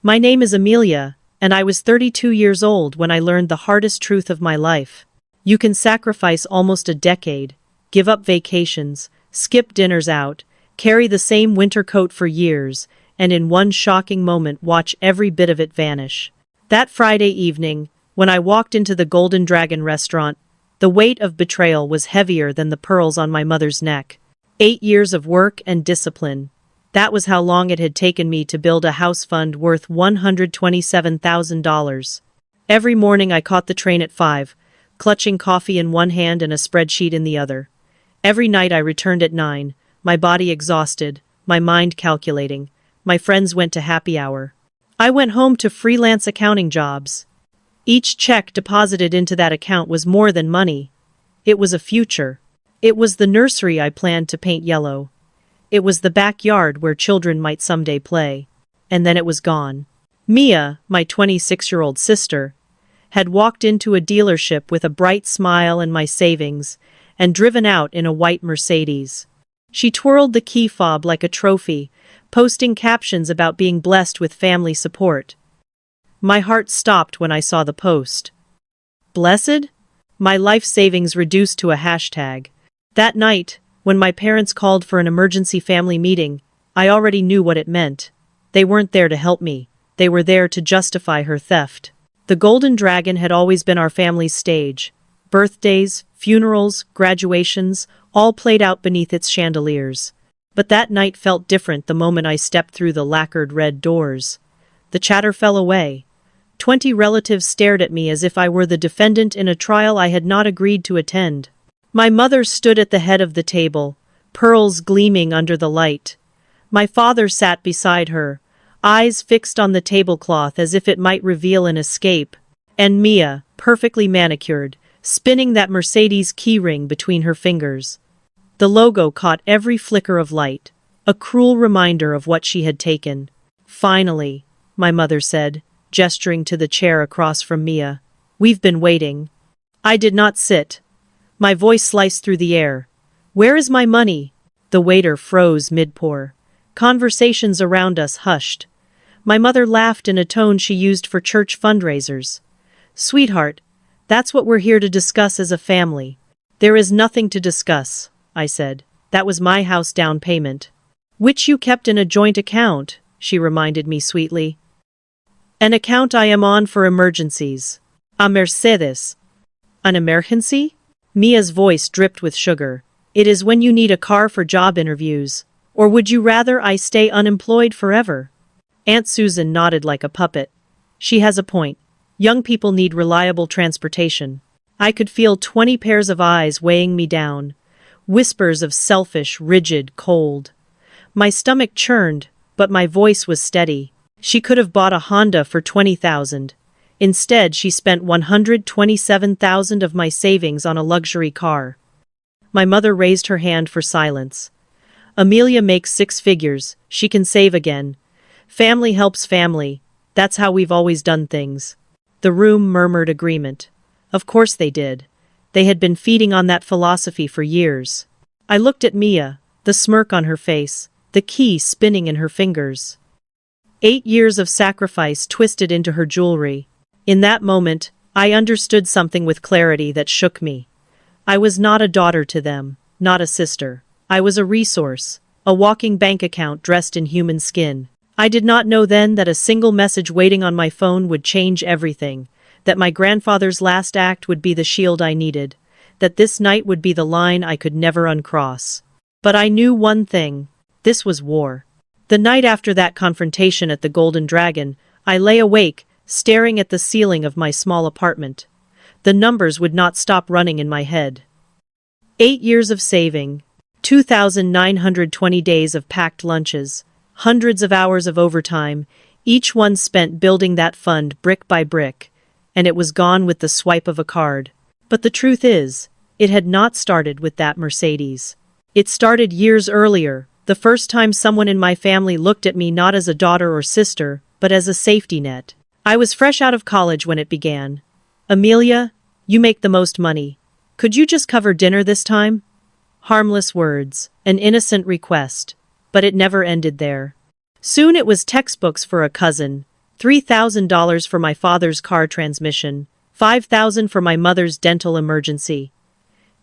My name is Amelia, and I was 32 years old when I learned the hardest truth of my life. You can sacrifice almost a decade, give up vacations, skip dinners out, carry the same winter coat for years, and in one shocking moment watch every bit of it vanish. That Friday evening, when I walked into the Golden Dragon restaurant, the weight of betrayal was heavier than the pearls on my mother's neck. 8 years of work and discipline. That was how long it had taken me to build a house fund worth $127,000. Every morning I caught the train at 5, clutching coffee in one hand and a spreadsheet in the other. Every night I returned at 9, my body exhausted, my mind calculating. My friends went to happy hour. I went home to freelance accounting jobs. Each check deposited into that account was more than money. It was a future. It was the nursery I planned to paint yellow. It was the backyard where children might someday play. And then it was gone. Mia, my 26-year-old sister, had walked into a dealership with a bright smile and my savings, and driven out in a white Mercedes. She twirled the key fob like a trophy, posting captions about being blessed with family support. My heart stopped when I saw the post. Blessed? My life savings reduced to a hashtag. That night, when my parents called for an emergency family meeting, I already knew what it meant. They weren't there to help me. They were there to justify her theft. The Golden Dragon had always been our family's stage. Birthdays, funerals, graduations, all played out beneath its chandeliers. But that night felt different the moment I stepped through the lacquered red doors. The chatter fell away. 20 relatives stared at me as if I were the defendant in a trial I had not agreed to attend. My mother stood at the head of the table, pearls gleaming under the light. My father sat beside her, eyes fixed on the tablecloth as if it might reveal an escape. And Mia, perfectly manicured, spinning that Mercedes keyring between her fingers. The logo caught every flicker of light, a cruel reminder of what she had taken. Finally, my mother said, gesturing to the chair across from Mia. We've been waiting. I did not sit. My voice sliced through the air. Where is my money? The waiter froze mid-pour. Conversations around us hushed. My mother laughed in a tone she used for church fundraisers. Sweetheart, that's what we're here to discuss as a family. There is nothing to discuss, I said. That was my house down payment. Which you kept in a joint account, she reminded me sweetly. An account I am on for emergencies. A Mercedes. An emergency? Mia's voice dripped with sugar. It is when you need a car for job interviews. Or would you rather I stay unemployed forever? Aunt Susan nodded like a puppet. She has a point. Young people need reliable transportation. I could feel 20 pairs of eyes weighing me down. Whispers of selfish, rigid, cold. My stomach churned, but my voice was steady. She could have bought a Honda for $20,000. Instead, she spent $127,000 of my savings on a luxury car. My mother raised her hand for silence. Amelia makes 6 figures. She can save again. Family helps family. That's how we've always done things. The room murmured agreement. Of course they did. They had been feeding on that philosophy for years. I looked at Mia, the smirk on her face, the key spinning in her fingers. 8 years of sacrifice twisted into her jewelry. In that moment, I understood something with clarity that shook me. I was not a daughter to them, not a sister. I was a resource, a walking bank account dressed in human skin. I did not know then that a single message waiting on my phone would change everything, that my grandfather's last act would be the shield I needed, that this night would be the line I could never uncross. But I knew one thing. This was war. The night after that confrontation at the Golden Dragon, I lay awake, staring at the ceiling of my small apartment. The numbers would not stop running in my head. 8 years of saving, 2,920 days of packed lunches, hundreds of hours of overtime, each one spent building that fund brick by brick, and it was gone with the swipe of a card. But the truth is, it had not started with that Mercedes. It started years earlier, the first time someone in my family looked at me not as a daughter or sister, but as a safety net. I was fresh out of college when it began. Amelia, you make the most money. Could you just cover dinner this time? Harmless words, an innocent request, but it never ended there. Soon it was textbooks for a cousin, $3,000 for my father's car transmission, $5,000 for my mother's dental emergency.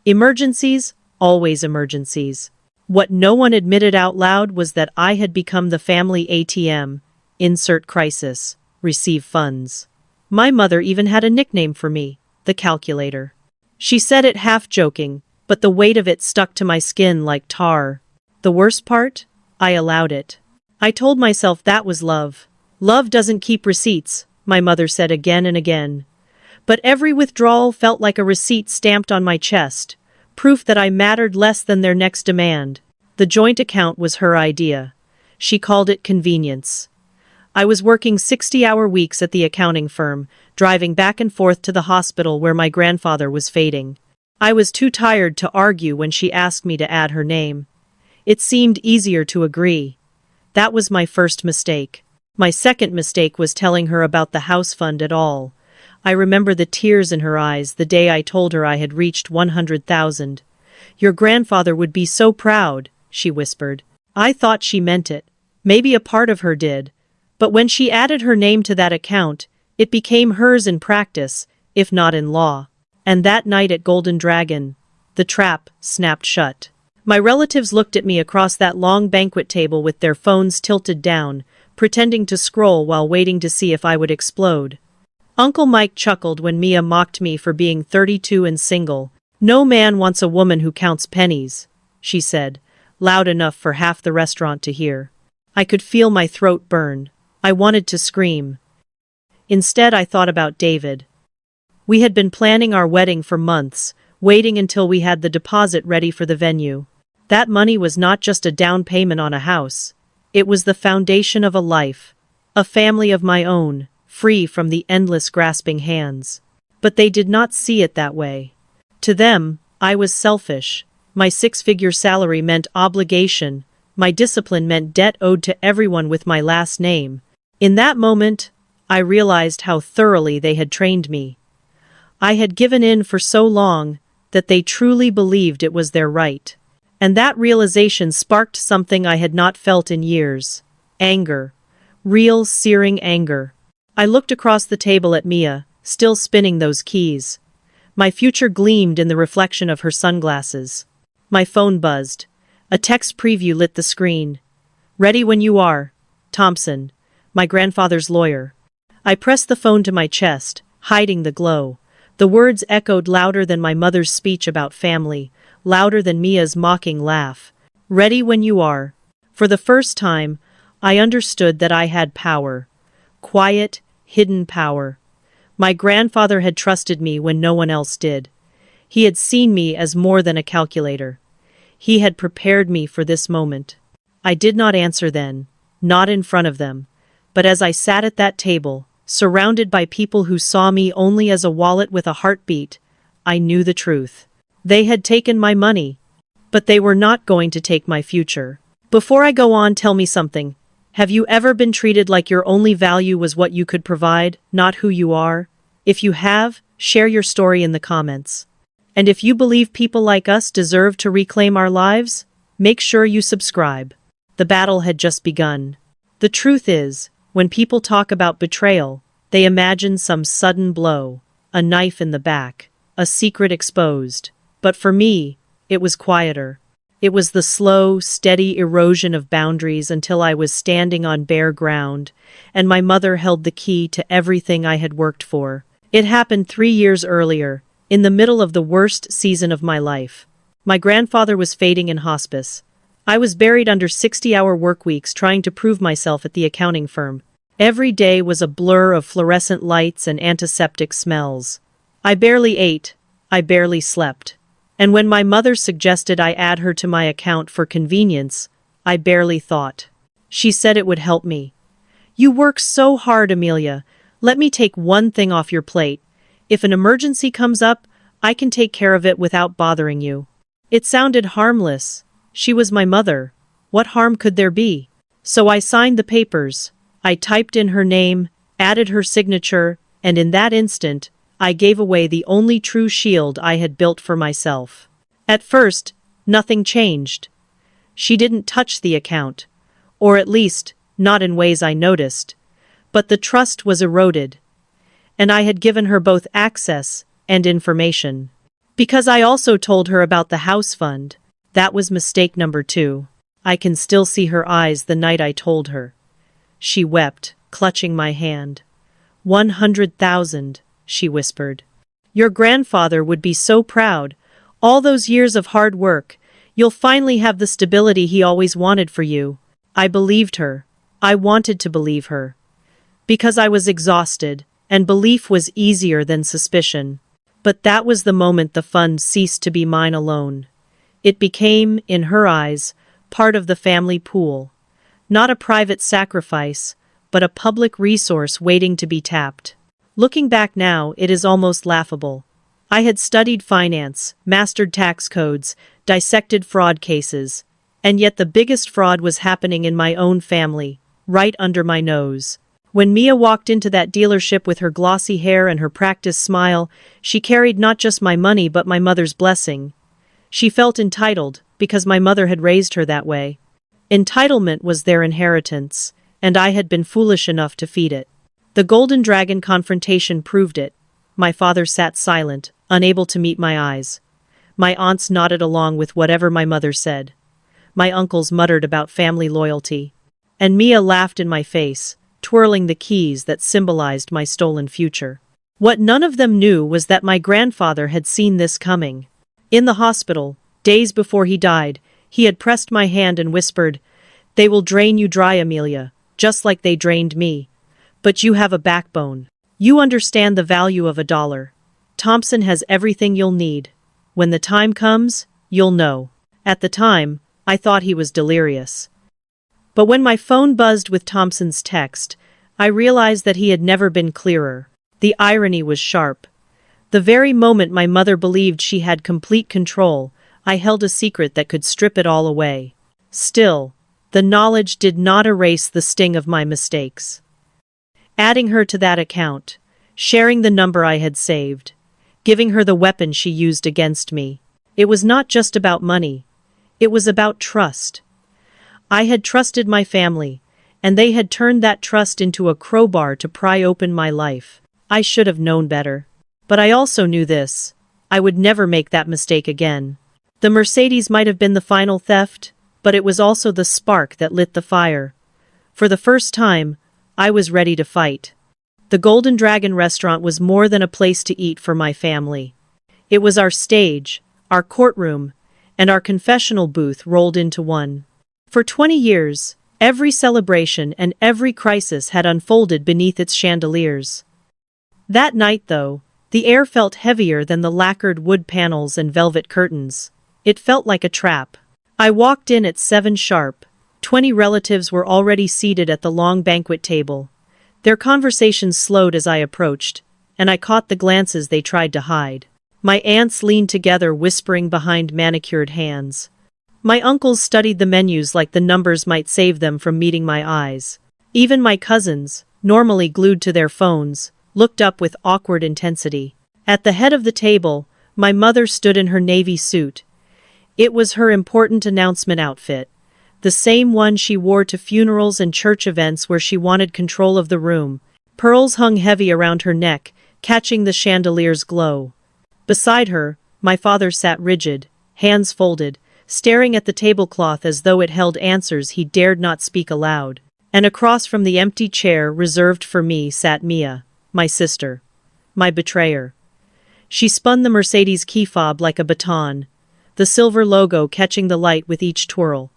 Emergencies, always emergencies. What no one admitted out loud was that I had become the family ATM. Insert crisis. Receive funds. My mother even had a nickname for me, the calculator. She said it half joking, but the weight of it stuck to my skin like tar. The worst part? I allowed it. I told myself that was love. Love doesn't keep receipts, my mother said again and again. But every withdrawal felt like a receipt stamped on my chest, proof that I mattered less than their next demand. The joint account was her idea. She called it convenience. I was working 60-hour weeks at the accounting firm, driving back and forth to the hospital where my grandfather was fading. I was too tired to argue when she asked me to add her name. It seemed easier to agree. That was my first mistake. My second mistake was telling her about the house fund at all. I remember the tears in her eyes the day I told her I had reached 100,000. Your grandfather would be so proud, she whispered. I thought she meant it. Maybe a part of her did. But when she added her name to that account, it became hers in practice, if not in law. And that night at Golden Dragon, the trap snapped shut. My relatives looked at me across that long banquet table with their phones tilted down, pretending to scroll while waiting to see if I would explode. Uncle Mike chuckled when Mia mocked me for being 32 and single. No man wants a woman who counts pennies, she said, loud enough for half the restaurant to hear. I could feel my throat burn. I wanted to scream. Instead, I thought about David. We had been planning our wedding for months, waiting until we had the deposit ready for the venue. That money was not just a down payment on a house. It was the foundation of a life, a family of my own, free from the endless grasping hands. But they did not see it that way. To them, I was selfish. My 6-figure salary meant obligation. My discipline meant debt owed to everyone with my last name. In that moment, I realized how thoroughly they had trained me. I had given in for so long that they truly believed it was their right. And that realization sparked something I had not felt in years. Anger. Real, searing anger. I looked across the table at Mia, still spinning those keys. My future gleamed in the reflection of her sunglasses. My phone buzzed. A text preview lit the screen. Ready when you are, Thompson, my grandfather's lawyer. I pressed the phone to my chest, hiding the glow. The words echoed louder than my mother's speech about family, louder than Mia's mocking laugh. Ready when you are. For the first time, I understood that I had power. Quiet, hidden power. My grandfather had trusted me when no one else did. He had seen me as more than a calculator. He had prepared me for this moment. I did not answer then, not in front of them. But as I sat at that table, surrounded by people who saw me only as a wallet with a heartbeat, I knew the truth. They had taken my money, but they were not going to take my future. Before I go on, tell me something. Have you ever been treated like your only value was what you could provide, not who you are? If you have, share your story in the comments. And if you believe people like us deserve to reclaim our lives, make sure you subscribe. The battle had just begun. The truth is, when people talk about betrayal, they imagine some sudden blow, a knife in the back, a secret exposed. But for me, it was quieter. It was the slow, steady erosion of boundaries until I was standing on bare ground, and my mother held the key to everything I had worked for. It happened 3 years earlier, in the middle of the worst season of my life. My grandfather was fading in hospice. I was buried under 60-hour work weeks trying to prove myself at the accounting firm. Every day was a blur of fluorescent lights and antiseptic smells. I barely ate. I barely slept. And when my mother suggested I add her to my account for convenience, I barely thought. She said it would help me. You work so hard, Amelia. Let me take one thing off your plate. If an emergency comes up, I can take care of it without bothering you. It sounded harmless. She was my mother. What harm could there be? So I signed the papers. I typed in her name, added her signature, and in that instant, I gave away the only true shield I had built for myself. At first, nothing changed. She didn't touch the account. Or at least, not in ways I noticed. But the trust was eroded. And I had given her both access and information. Because I also told her about the house fund. That was mistake number 2. I can still see her eyes the night I told her. She wept, clutching my hand. 100,000, she whispered. Your grandfather would be so proud. All those years of hard work. You'll finally have the stability he always wanted for you. I believed her. I wanted to believe her. Because I was exhausted, and belief was easier than suspicion. But that was the moment the fund ceased to be mine alone. It became, in her eyes, part of the family pool. Not a private sacrifice, but a public resource waiting to be tapped. Looking back now, it is almost laughable. I had studied finance, mastered tax codes, dissected fraud cases, and yet the biggest fraud was happening in my own family, right under my nose. When Mia walked into that dealership with her glossy hair and her practiced smile, she carried not just my money but my mother's blessing. She felt entitled, because my mother had raised her that way. Entitlement was their inheritance, and I had been foolish enough to feed it. The Golden Dragon confrontation proved it. My father sat silent, unable to meet my eyes. My aunts nodded along with whatever my mother said. My uncles muttered about family loyalty. And Mia laughed in my face, twirling the keys that symbolized my stolen future. What none of them knew was that my grandfather had seen this coming. In the hospital, days before he died, he had pressed my hand and whispered, "They will drain you dry, Amelia, just like they drained me. But you have a backbone. You understand the value of $1. Thompson has everything you'll need. When the time comes, you'll know." At the time, I thought he was delirious. But when my phone buzzed with Thompson's text, I realized that he had never been clearer. The irony was sharp. The very moment my mother believed she had complete control, I held a secret that could strip it all away. Still, the knowledge did not erase the sting of my mistakes. Adding her to that account, sharing the number I had saved, giving her the weapon she used against me. It was not just about money. It was about trust. I had trusted my family, and they had turned that trust into a crowbar to pry open my life. I should have known better. But I also knew this. I would never make that mistake again. The Mercedes might have been the final theft, but it was also the spark that lit the fire. For the first time, I was ready to fight. The Golden Dragon restaurant was more than a place to eat for my family. It was our stage, our courtroom, and our confessional booth rolled into one. For 20 years, every celebration and every crisis had unfolded beneath its chandeliers. That night, though, the air felt heavier than the lacquered wood panels and velvet curtains. It felt like a trap. I walked in at 7 sharp. 20 relatives were already seated at the long banquet table. Their conversations slowed as I approached, and I caught the glances they tried to hide. My aunts leaned together, whispering behind manicured hands. My uncles studied the menus like the numbers might save them from meeting my eyes. Even my cousins, normally glued to their phones, looked up with awkward intensity. At the head of the table, my mother stood in her navy suit. It was her important announcement outfit, the same one she wore to funerals and church events where she wanted control of the room. Pearls hung heavy around her neck, catching the chandelier's glow. Beside her, my father sat rigid, hands folded, staring at the tablecloth as though it held answers he dared not speak aloud. And across from the empty chair reserved for me sat Mia, my sister, my betrayer. She spun the Mercedes key fob like a baton, the silver logo catching the light with each twirl.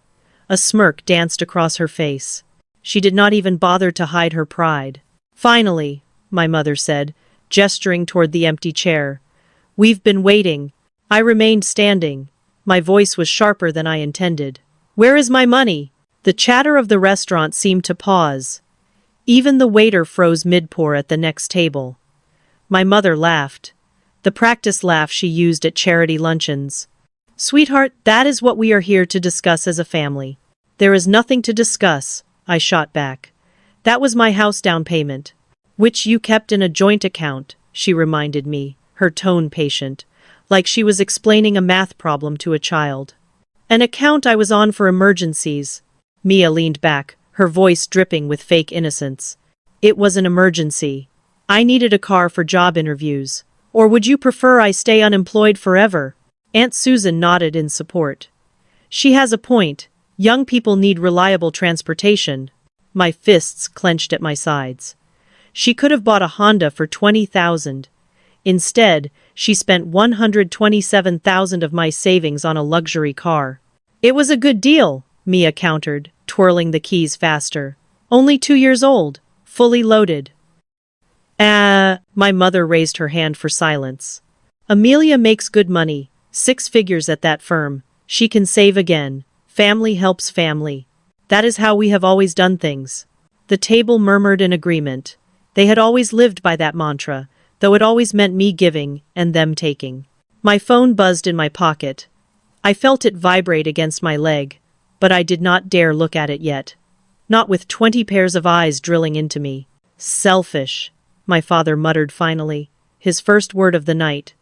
A smirk danced across her face. She did not even bother to hide her pride. "Finally," my mother said, gesturing toward the empty chair. "We've been waiting." I remained standing. My voice was sharper than I intended. "Where is my money?" The chatter of the restaurant seemed to pause. Even the waiter froze mid-pour at the next table. My mother laughed. The practice laugh she used at charity luncheons. "Sweetheart, that is what we are here to discuss as a family." "There is nothing to discuss," I shot back. "That was my house down payment." "Which you kept in a joint account," she reminded me, her tone patient, like she was explaining a math problem to a child. "An account I was on for emergencies." Mia leaned back, her voice dripping with fake innocence. It was an emergency. I needed a car for job interviews. Or would you prefer I stay unemployed forever? Aunt Susan nodded in support. She has a point. Young people need reliable transportation. My fists clenched at my sides. She could have bought a Honda for $20,000. Instead, she spent $127,000 of my savings on a luxury car. It was a good deal, Mia countered, twirling the keys faster. Only 2 years old, fully loaded. My mother raised her hand for silence. Amelia makes good money, 6 figures at that firm. She can save again. Family helps family. That is how we have always done things. The table murmured in agreement. They had always lived by that mantra, though it always meant me giving and them taking. My phone buzzed in my pocket. I felt it vibrate against my leg, but I did not dare look at it yet. Not with 20 pairs of eyes drilling into me. Selfish, my father muttered finally, his first word of the night.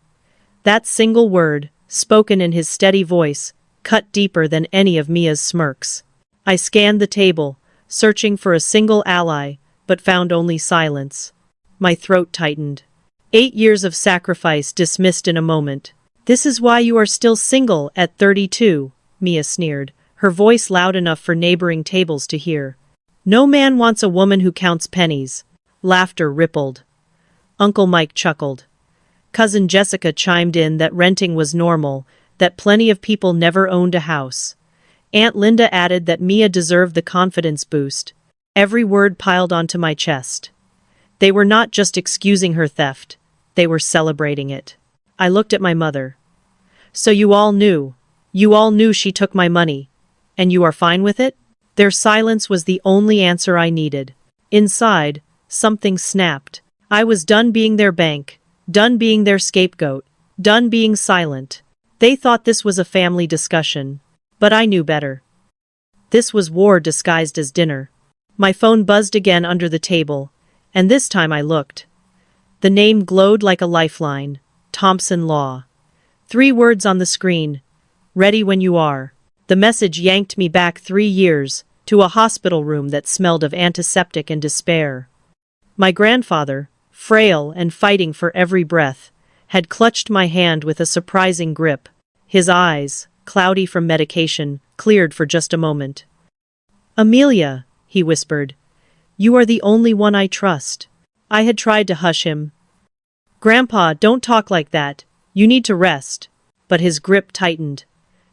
That single word, spoken in his steady voice, cut deeper than any of Mia's smirks. I scanned the table, searching for a single ally, but found only silence. My throat tightened. 8 years of sacrifice dismissed in a moment. This is why you are still single at 32, Mia sneered, her voice loud enough for neighboring tables to hear. No man wants a woman who counts pennies. Laughter rippled. Uncle Mike chuckled. Cousin Jessica chimed in that renting was normal, that plenty of people never owned a house. Aunt Linda added that Mia deserved the confidence boost. Every word piled onto my chest. They were not just excusing her theft, they were celebrating it. I looked at my mother. So you all knew she took my money, and you are fine with it? Their silence was the only answer I needed. Inside, something snapped. I was done being their bank, done being their scapegoat, done being silent. They thought this was a family discussion, but I knew better. This was war disguised as dinner. My phone buzzed again under the table, and this time I looked. The name glowed like a lifeline, Thompson Law. 3 words on the screen, ready when you are. The message yanked me back 3 years, to a hospital room that smelled of antiseptic and despair. My grandfather, frail and fighting for every breath, had clutched my hand with a surprising grip. His eyes, cloudy from medication, cleared for just a moment. Amelia, he whispered, you are the only one I trust. I had tried to hush him. Grandpa, don't talk like that. You need to rest. But his grip tightened.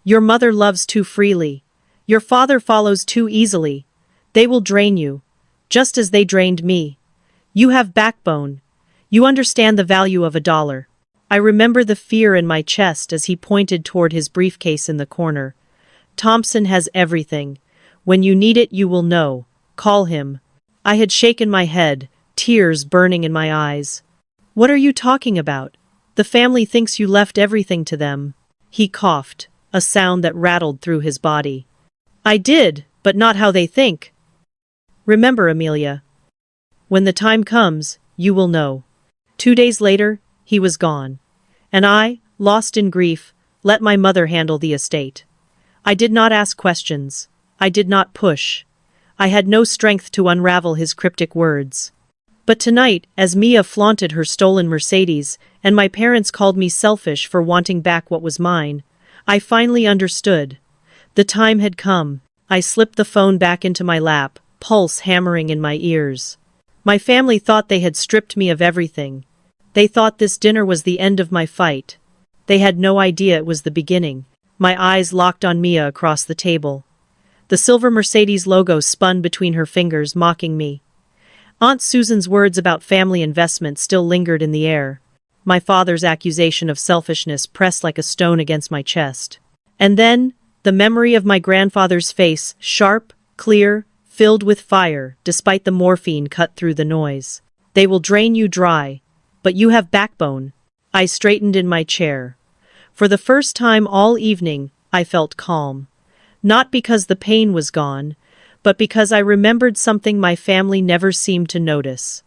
Your mother loves too freely. Your father follows too easily. They will drain you, just as they drained me. You have backbone. You understand the value of $1. I remember the fear in my chest as he pointed toward his briefcase in the corner. Thompson has everything. When you need it, you will know. Call him. I had shaken my head, tears burning in my eyes. What are you talking about? The family thinks you left everything to them. He coughed, a sound that rattled through his body. I did, but not how they think. Remember, Amelia. When the time comes, you will know. 2 days later, he was gone. And I, lost in grief, let my mother handle the estate. I did not ask questions. I did not push. I had no strength to unravel his cryptic words. But tonight, as Mia flaunted her stolen Mercedes, and my parents called me selfish for wanting back what was mine, I finally understood. The time had come. I slipped the phone back into my lap, pulse hammering in my ears. My family thought they had stripped me of everything. They thought this dinner was the end of my fight. They had no idea it was the beginning. My eyes locked on Mia across the table. The silver Mercedes logo spun between her fingers, mocking me. Aunt Susan's words about family investment still lingered in the air. My father's accusation of selfishness pressed like a stone against my chest. And then, the memory of my grandfather's face, sharp, clear, filled with fire, despite the morphine cut through the noise. They will drain you dry, but you have backbone. I straightened in my chair. For the first time all evening, I felt calm. Not because the pain was gone, but because I remembered something my family never seemed to notice.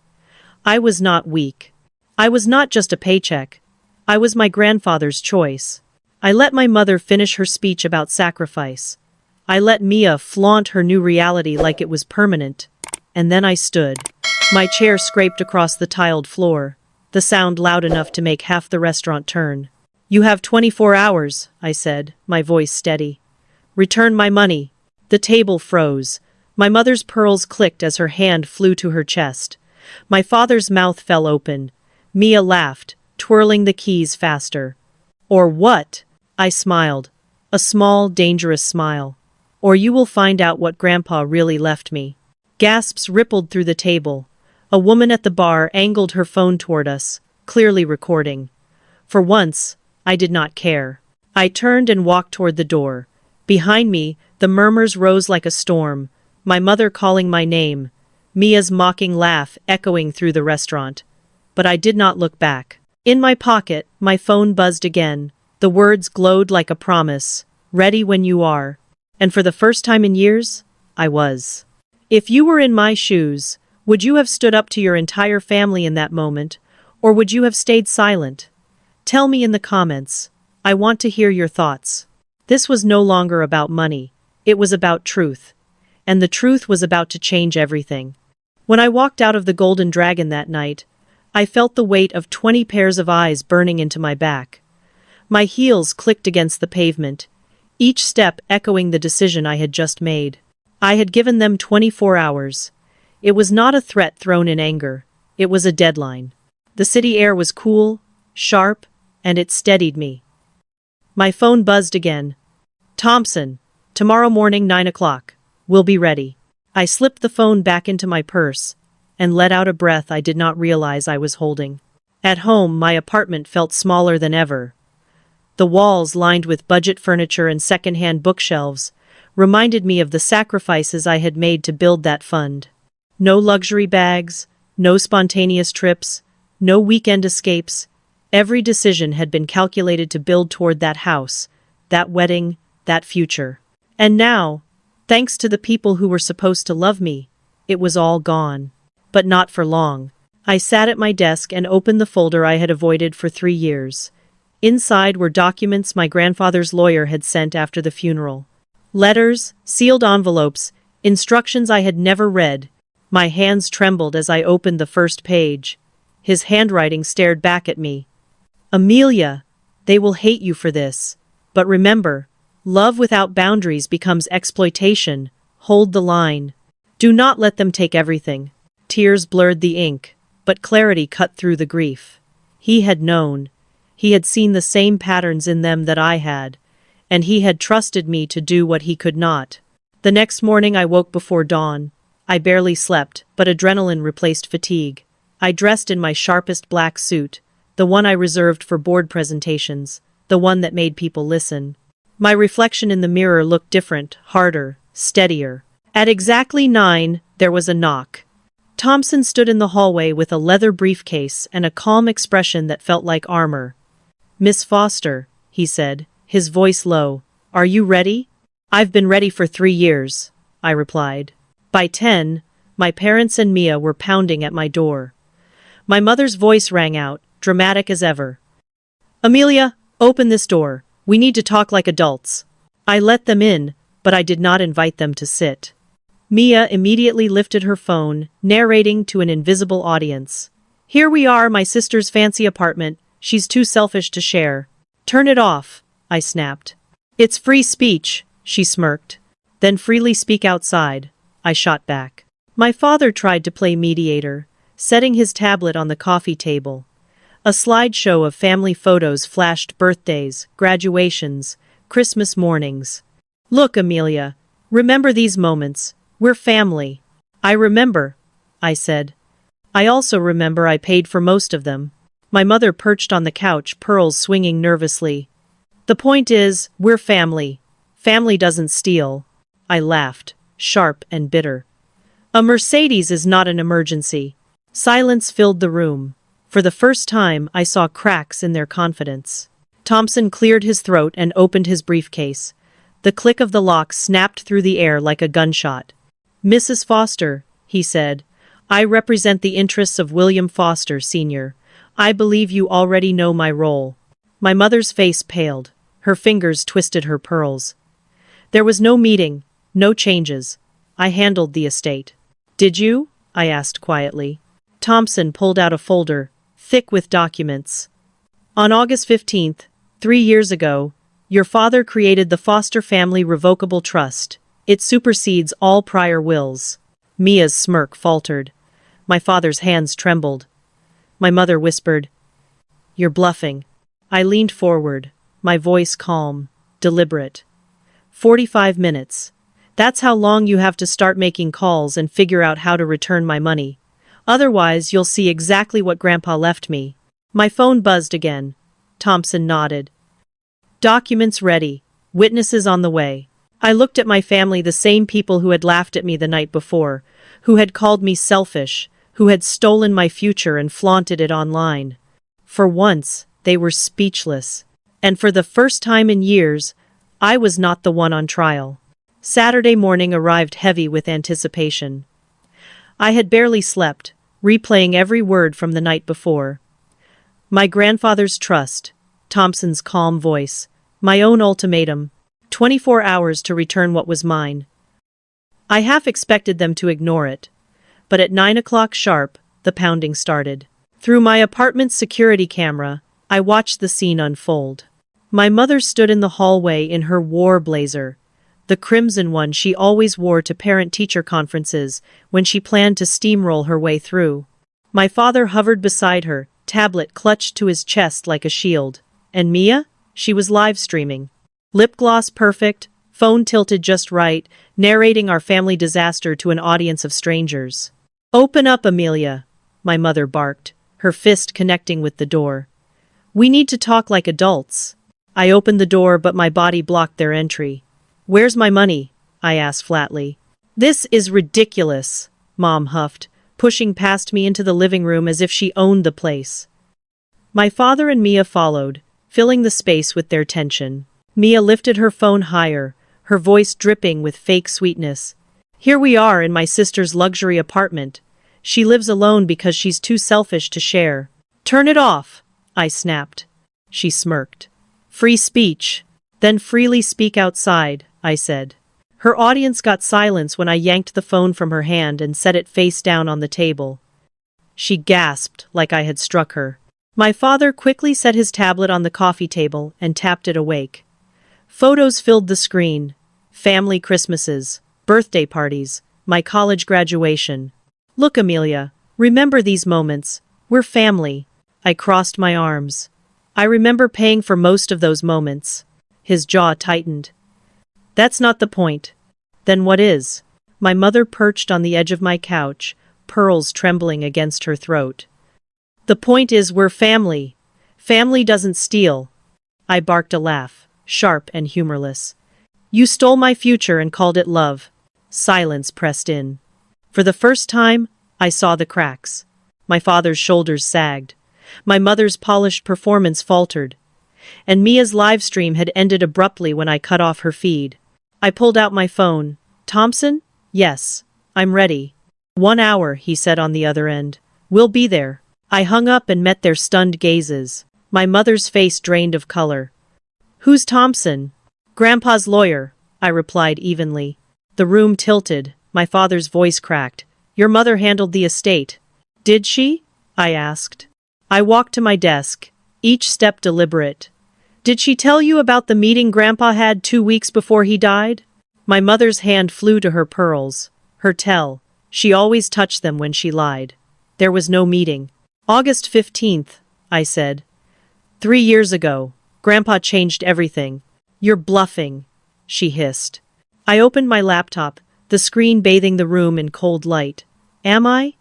I was not weak. I was not just a paycheck. I was my grandfather's choice. I let my mother finish her speech about sacrifice. I let Mia flaunt her new reality like it was permanent. And then I stood. My chair scraped across the tiled floor, the sound loud enough to make half the restaurant turn. "You have 24 hours, I said, my voice steady. "Return my money." The table froze. My mother's pearls clicked as her hand flew to her chest. My father's mouth fell open. Mia laughed, twirling the keys faster. "Or what?" I smiled. A small, dangerous smile. "Or you will find out what Grandpa really left me." Gasps rippled through the table. A woman at the bar angled her phone toward us, clearly recording. For once, I did not care. I turned and walked toward the door. Behind me, the murmurs rose like a storm, my mother calling my name, Mia's mocking laugh echoing through the restaurant. But I did not look back. In my pocket, my phone buzzed again. The words glowed like a promise, "Ready when you are." And for the first time in years, I was. If you were in my shoes, would you have stood up to your entire family in that moment, or would you have stayed silent? Tell me in the comments. I want to hear your thoughts. This was no longer about money. It was about truth. And the truth was about to change everything. When I walked out of the Golden Dragon that night, I felt the weight of 20 pairs of eyes burning into my back. My heels clicked against the pavement, each step echoing the decision I had just made. I had given them 24 hours. It was not a threat thrown in anger. It was a deadline. The city air was cool, sharp, and it steadied me. My phone buzzed again. "Thompson, tomorrow morning 9 o'clock. We'll be ready." I slipped the phone back into my purse and let out a breath I did not realize I was holding. At home, my apartment felt smaller than ever. The walls, lined with budget furniture and second-hand bookshelves, reminded me of the sacrifices I had made to build that fund. No luxury bags, no spontaneous trips, no weekend escapes. Every decision had been calculated to build toward that house, that wedding, that future. And now, thanks to the people who were supposed to love me, it was all gone. But not for long. I sat at my desk and opened the folder I had avoided for 3 years. Inside were documents my grandfather's lawyer had sent after the funeral. Letters, sealed envelopes, instructions I had never read. My hands trembled as I opened the first page. His handwriting stared back at me. "Amelia, they will hate you for this. But remember, love without boundaries becomes exploitation. Hold the line. Do not let them take everything." Tears blurred the ink, but clarity cut through the grief. He had known. He had seen the same patterns in them that I had, and he had trusted me to do what he could not. The next morning I woke before dawn. I barely slept, but adrenaline replaced fatigue. I dressed in my sharpest black suit, the one I reserved for board presentations, the one that made people listen. My reflection in the mirror looked different, harder, steadier. At exactly 9, there was a knock. Thompson stood in the hallway with a leather briefcase and a calm expression that felt like armor. "Miss Foster," he said, his voice low, "are you ready?" "I've been ready for 3 years," I replied. By 10, my parents and Mia were pounding at my door. My mother's voice rang out, dramatic as ever. "Amelia, open this door. We need to talk like adults." I let them in, but I did not invite them to sit. Mia immediately lifted her phone, narrating to an invisible audience. "Here we are, my sister's fancy apartment. She's too selfish to share." "Turn it off," I snapped. "It's free speech," she smirked. "Then freely speak outside," I shot back. My father tried to play mediator, setting his tablet on the coffee table. A slideshow of family photos flashed birthdays, graduations, Christmas mornings. "Look, Amelia, remember these moments. We're family." "I remember," I said. "I also remember I paid for most of them." My mother perched on the couch, pearls swinging nervously. "The point is, we're family. Family doesn't steal." I laughed, sharp and bitter. "A Mercedes is not an emergency." Silence filled the room. For the first time, I saw cracks in their confidence. Thompson cleared his throat and opened his briefcase. The click of the lock snapped through the air like a gunshot. "Mrs. Foster," he said, "I represent the interests of William Foster, Sr. I believe you already know my role." My mother's face paled. Her fingers twisted her pearls. "There was no meeting, no changes. I handled the estate." "Did you?" I asked quietly. Thompson pulled out a folder, thick with documents. On August 15th, 3 years ago, your father created the Foster Family Revocable Trust. It supersedes all prior wills. Mia's smirk faltered. My father's hands trembled. My mother whispered, "You're bluffing." I leaned forward, my voice calm, deliberate. 45 minutes. That's how long you have to start making calls and figure out how to return my money. Otherwise, you'll see exactly what Grandpa left me. My phone buzzed again. Thompson nodded. Documents ready. Witnesses on the way. I looked at my family, the same people who had laughed at me the night before, who had called me selfish, who had stolen my future and flaunted it online. For once, they were speechless. And for the first time in years, I was not the one on trial. Saturday morning arrived heavy with anticipation. I had barely slept, replaying every word from the night before. My grandfather's trust, Thompson's calm voice, my own ultimatum, 24 hours to return what was mine. I half expected them to ignore it, but at 9 o'clock sharp, the pounding started. Through my apartment's security camera, I watched the scene unfold. My mother stood in the hallway in her war blazer, the crimson one she always wore to parent-teacher conferences when she planned to steamroll her way through. My father hovered beside her, tablet clutched to his chest like a shield. And Mia? She was live streaming. Lip gloss perfect, phone tilted just right, narrating our family disaster to an audience of strangers. "Open up, Amelia," my mother barked, her fist connecting with the door. "We need to talk like adults." I opened the door, but my body blocked their entry. "Where's my money?" I asked flatly. "This is ridiculous," Mom huffed, pushing past me into the living room as if she owned the place. My father and Mia followed, filling the space with their tension. Mia lifted her phone higher, her voice dripping with fake sweetness. "Here we are in my sister's luxury apartment. She lives alone because she's too selfish to share." "Turn it off," I snapped. She smirked. "Free speech. Then freely speak outside," I said. Her audience got silence when I yanked the phone from her hand and set it face down on the table. She gasped like I had struck her. My father quickly set his tablet on the coffee table and tapped it awake. Photos filled the screen. Family Christmases, birthday parties, my college graduation. "Look, Amelia, remember these moments. We're family." I crossed my arms. "I remember paying for most of those moments." His jaw tightened. "That's not the point." "Then what is?" My mother perched on the edge of my couch, pearls trembling against her throat. "The point is we're family. Family doesn't steal." I barked a laugh, sharp and humorless. "You stole my future and called it love." Silence pressed in. For the first time, I saw the cracks. My father's shoulders sagged. My mother's polished performance faltered. And Mia's live stream had ended abruptly when I cut off her feed. I pulled out my phone. "Thompson? Yes, I'm ready." "1 hour," he said on the other end. "We'll be there." I hung up and met their stunned gazes. My mother's face drained of color. "Who's Thompson?" "Grandpa's lawyer," I replied evenly. The room tilted. My father's voice cracked. "Your mother handled the estate." "Did she?" I asked. I walked to my desk, each step deliberate. "Did she tell you about the meeting Grandpa had 2 weeks before he died?" My mother's hand flew to her pearls. Her tell. She always touched them when she lied. There was no meeting. "August 15th, I said. 3 years ago. Grandpa changed everything." "You're bluffing," she hissed. I opened my laptop, the screen bathing the room in cold light. "Am I?"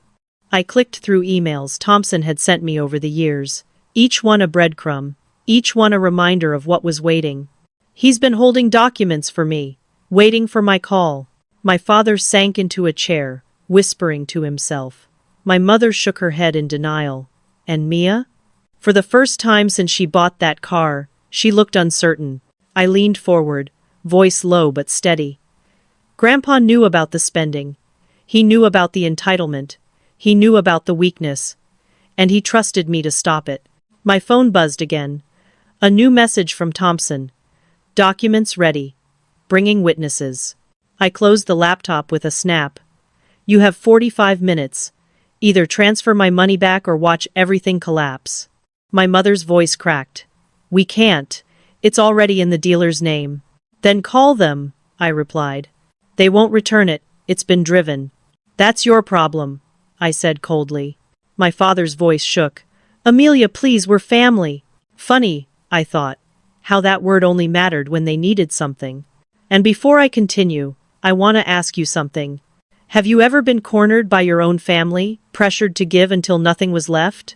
I clicked through emails Thompson had sent me over the years, each one a breadcrumb, each one a reminder of what was waiting. "He's been holding documents for me, waiting for my call." My father sank into a chair, whispering to himself. My mother shook her head in denial. "And Mia?" For the first time since she bought that car, she looked uncertain. I leaned forward, voice low but steady. "Grandpa knew about the spending. He knew about the entitlement. He knew about the weakness. And he trusted me to stop it." My phone buzzed again. A new message from Thompson. "Documents ready. Bringing witnesses." I closed the laptop with a snap. You have 45 minutes. Either transfer my money back or watch everything collapse. My mother's voice cracked. We can't. It's already in the dealer's name. Then call them, I replied. They won't return it. It's been driven. That's your problem, I said coldly. My father's voice shook. Amelia, please, we're family. Funny, I thought, how that word only mattered when they needed something. And before I continue, I want to ask you something. Have you ever been cornered by your own family, pressured to give until nothing was left?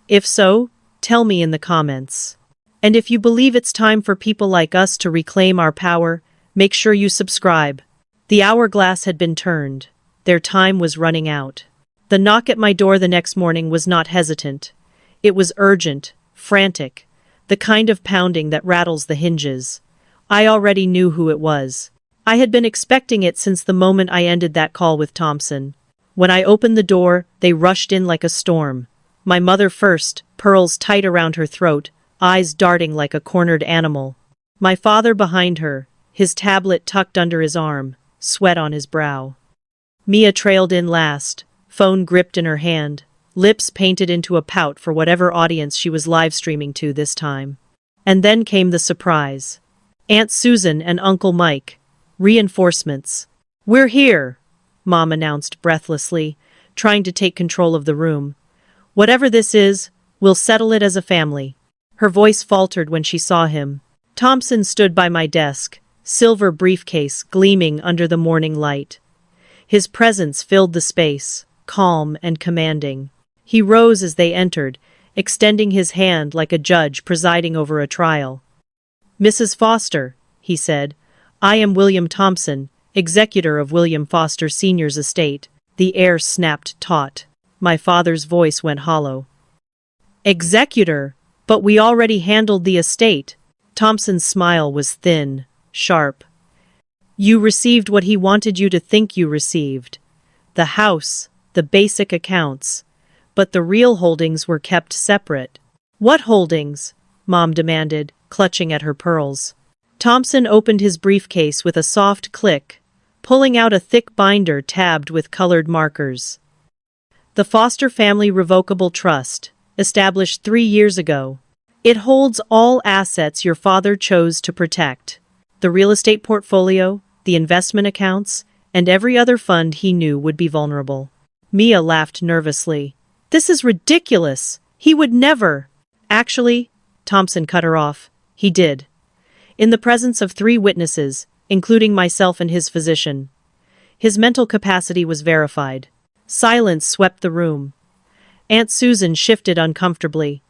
If so, tell me in the comments. And if you believe it's time for people like us to reclaim our power, make sure you subscribe. The hourglass had been turned. Their time was running out. The knock at my door the next morning was not hesitant. It was urgent, frantic, the kind of pounding that rattles the hinges. I already knew who it was. I had been expecting it since the moment I ended that call with Thompson. When I opened the door, they rushed in like a storm. My mother first, pearls tight around her throat, eyes darting like a cornered animal. My father behind her, his tablet tucked under his arm, sweat on his brow. Mia trailed in last, phone gripped in her hand, lips painted into a pout for whatever audience she was live streaming to this time. And then came the surprise. Aunt Susan and Uncle Mike. Reinforcements. We're here, Mom announced breathlessly, trying to take control of the room. Whatever this is, we'll settle it as a family. Her voice faltered when she saw him. Thompson stood by my desk, silver briefcase gleaming under the morning light. His presence filled the space, calm and commanding. He rose as they entered, extending his hand like a judge presiding over a trial. Mrs. Foster, he said, I am William Thompson, executor of William Foster Sr.'s estate. The air snapped taut. My father's voice went hollow. Executor? But we already handled the estate. Thompson's smile was thin, sharp. You received what he wanted you to think you received. The house, the basic accounts. But the real holdings were kept separate. What holdings? Mom demanded, clutching at her pearls. Thompson opened his briefcase with a soft click, pulling out a thick binder tabbed with colored markers. The Foster Family Revocable Trust, established 3 years ago. It holds all assets your father chose to protect. The real estate portfolio, the investment accounts, and every other fund he knew would be vulnerable. Mia laughed nervously. This is ridiculous. He would never. Actually, Thompson cut her off. He did. In the presence of 3 witnesses, including myself and his physician. His mental capacity was verified. Silence swept the room. Aunt Susan shifted uncomfortably.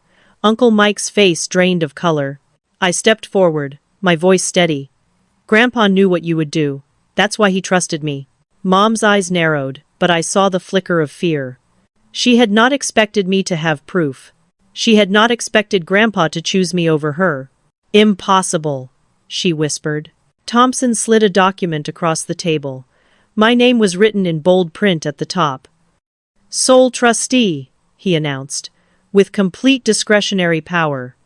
Uncle Mike's face drained of color. I stepped forward, my voice steady. Grandpa knew what you would do. That's why he trusted me. Mom's eyes narrowed, but I saw the flicker of fear. She had not expected me to have proof. She had not expected Grandpa to choose me over her. Impossible, she whispered. Thompson slid a document across the table. My name was written in bold print at the top. Sole trustee, he announced, with complete discretionary power.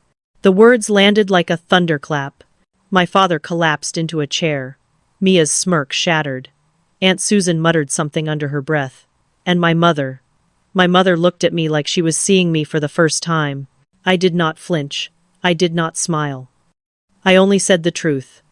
The words landed like a thunderclap. My father collapsed into a chair. Mia's smirk shattered. Aunt Susan muttered something under her breath. And my mother. My mother looked at me like she was seeing me for the first time. I did not flinch. I did not smile. I only said the truth.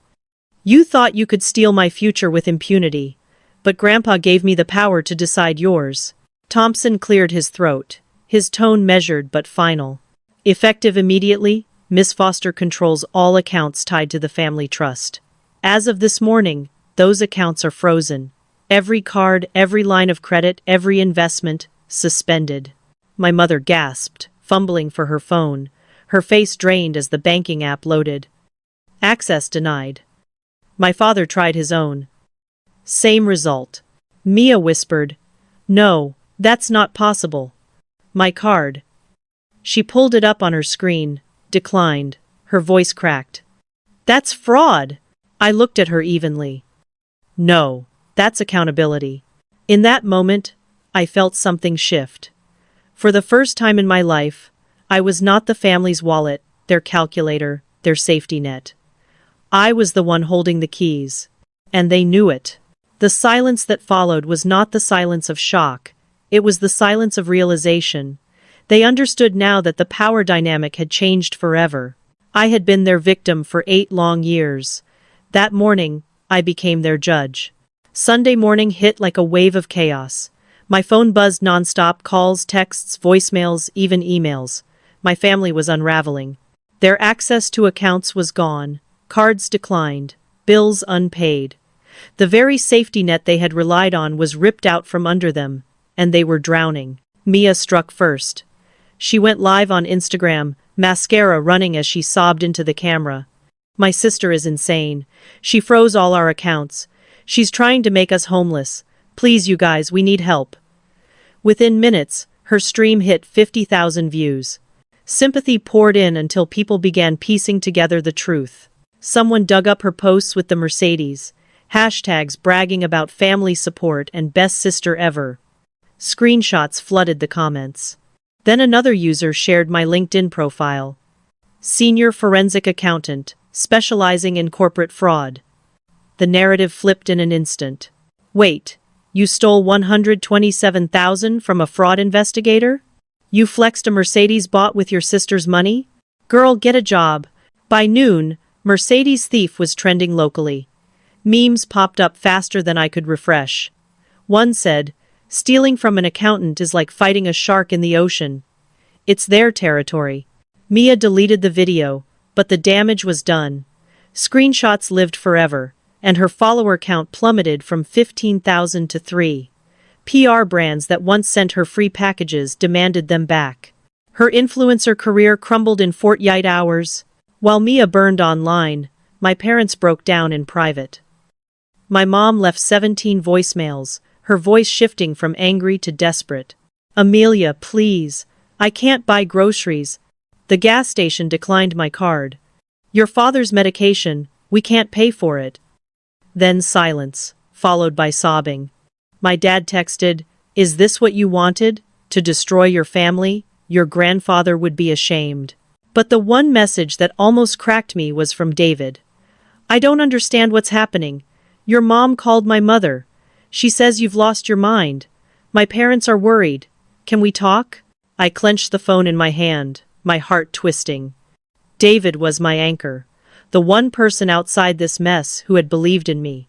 You thought you could steal my future with impunity, but Grandpa gave me the power to decide yours. Thompson cleared his throat, his tone measured but final. Effective immediately, Miss Foster controls all accounts tied to the family trust. As of this morning, those accounts are frozen. Every card, every line of credit, every investment, suspended. My mother gasped, fumbling for her phone, her face drained as the banking app loaded. Access denied. My father tried his own. Same result. Mia whispered, No, that's not possible. My card. She pulled it up on her screen, declined, her voice cracked. That's fraud. I looked at her evenly. No, that's accountability. In that moment, I felt something shift. For the first time in my life, I was not the family's wallet, their calculator, their safety net. I was the one holding the keys. And they knew it. The silence that followed was not the silence of shock. It was the silence of realization. They understood now that the power dynamic had changed forever. I had been their victim for 8 long years. That morning, I became their judge. Sunday morning hit like a wave of chaos. My phone buzzed nonstop, calls, texts, voicemails, even emails. My family was unraveling. Their access to accounts was gone. Cards declined. Bills unpaid. The very safety net they had relied on was ripped out from under them, and they were drowning. Mia struck first. She went live on Instagram, mascara running as she sobbed into the camera. My sister is insane. She froze all our accounts. She's trying to make us homeless. Please, you guys, we need help. Within minutes, her stream hit 50,000 views. Sympathy poured in until people began piecing together the truth. Someone dug up her posts with the Mercedes, hashtags bragging about family support and best sister ever. Screenshots flooded the comments. Then another user shared my LinkedIn profile. Senior forensic accountant, specializing in corporate fraud. The narrative flipped in an instant. Wait, you stole $127,000 from a fraud investigator? You flexed a Mercedes bought with your sister's money? Girl, get a job. By noon, Mercedes thief was trending locally. Memes popped up faster than I could refresh. One said, stealing from an accountant is like fighting a shark in the ocean. It's their territory. Mia deleted the video, but the damage was done. Screenshots lived forever, and her follower count plummeted from 15,000 to 3. PR brands that once sent her free packages demanded them back. Her influencer career crumbled in 48 hours. While Mia burned online, my parents broke down in private. My mom left 17 voicemails, her voice shifting from angry to desperate. Amelia, please. I can't buy groceries. The gas station declined my card. Your father's medication, we can't pay for it. Then silence, followed by sobbing. My dad texted, "Is this what you wanted? To destroy your family? Your grandfather would be ashamed." But the one message that almost cracked me was from David. "I don't understand what's happening. Your mom called my mother. She says you've lost your mind. My parents are worried. Can we talk?" I clenched the phone in my hand, my heart twisting. David was my anchor, the one person outside this mess who had believed in me.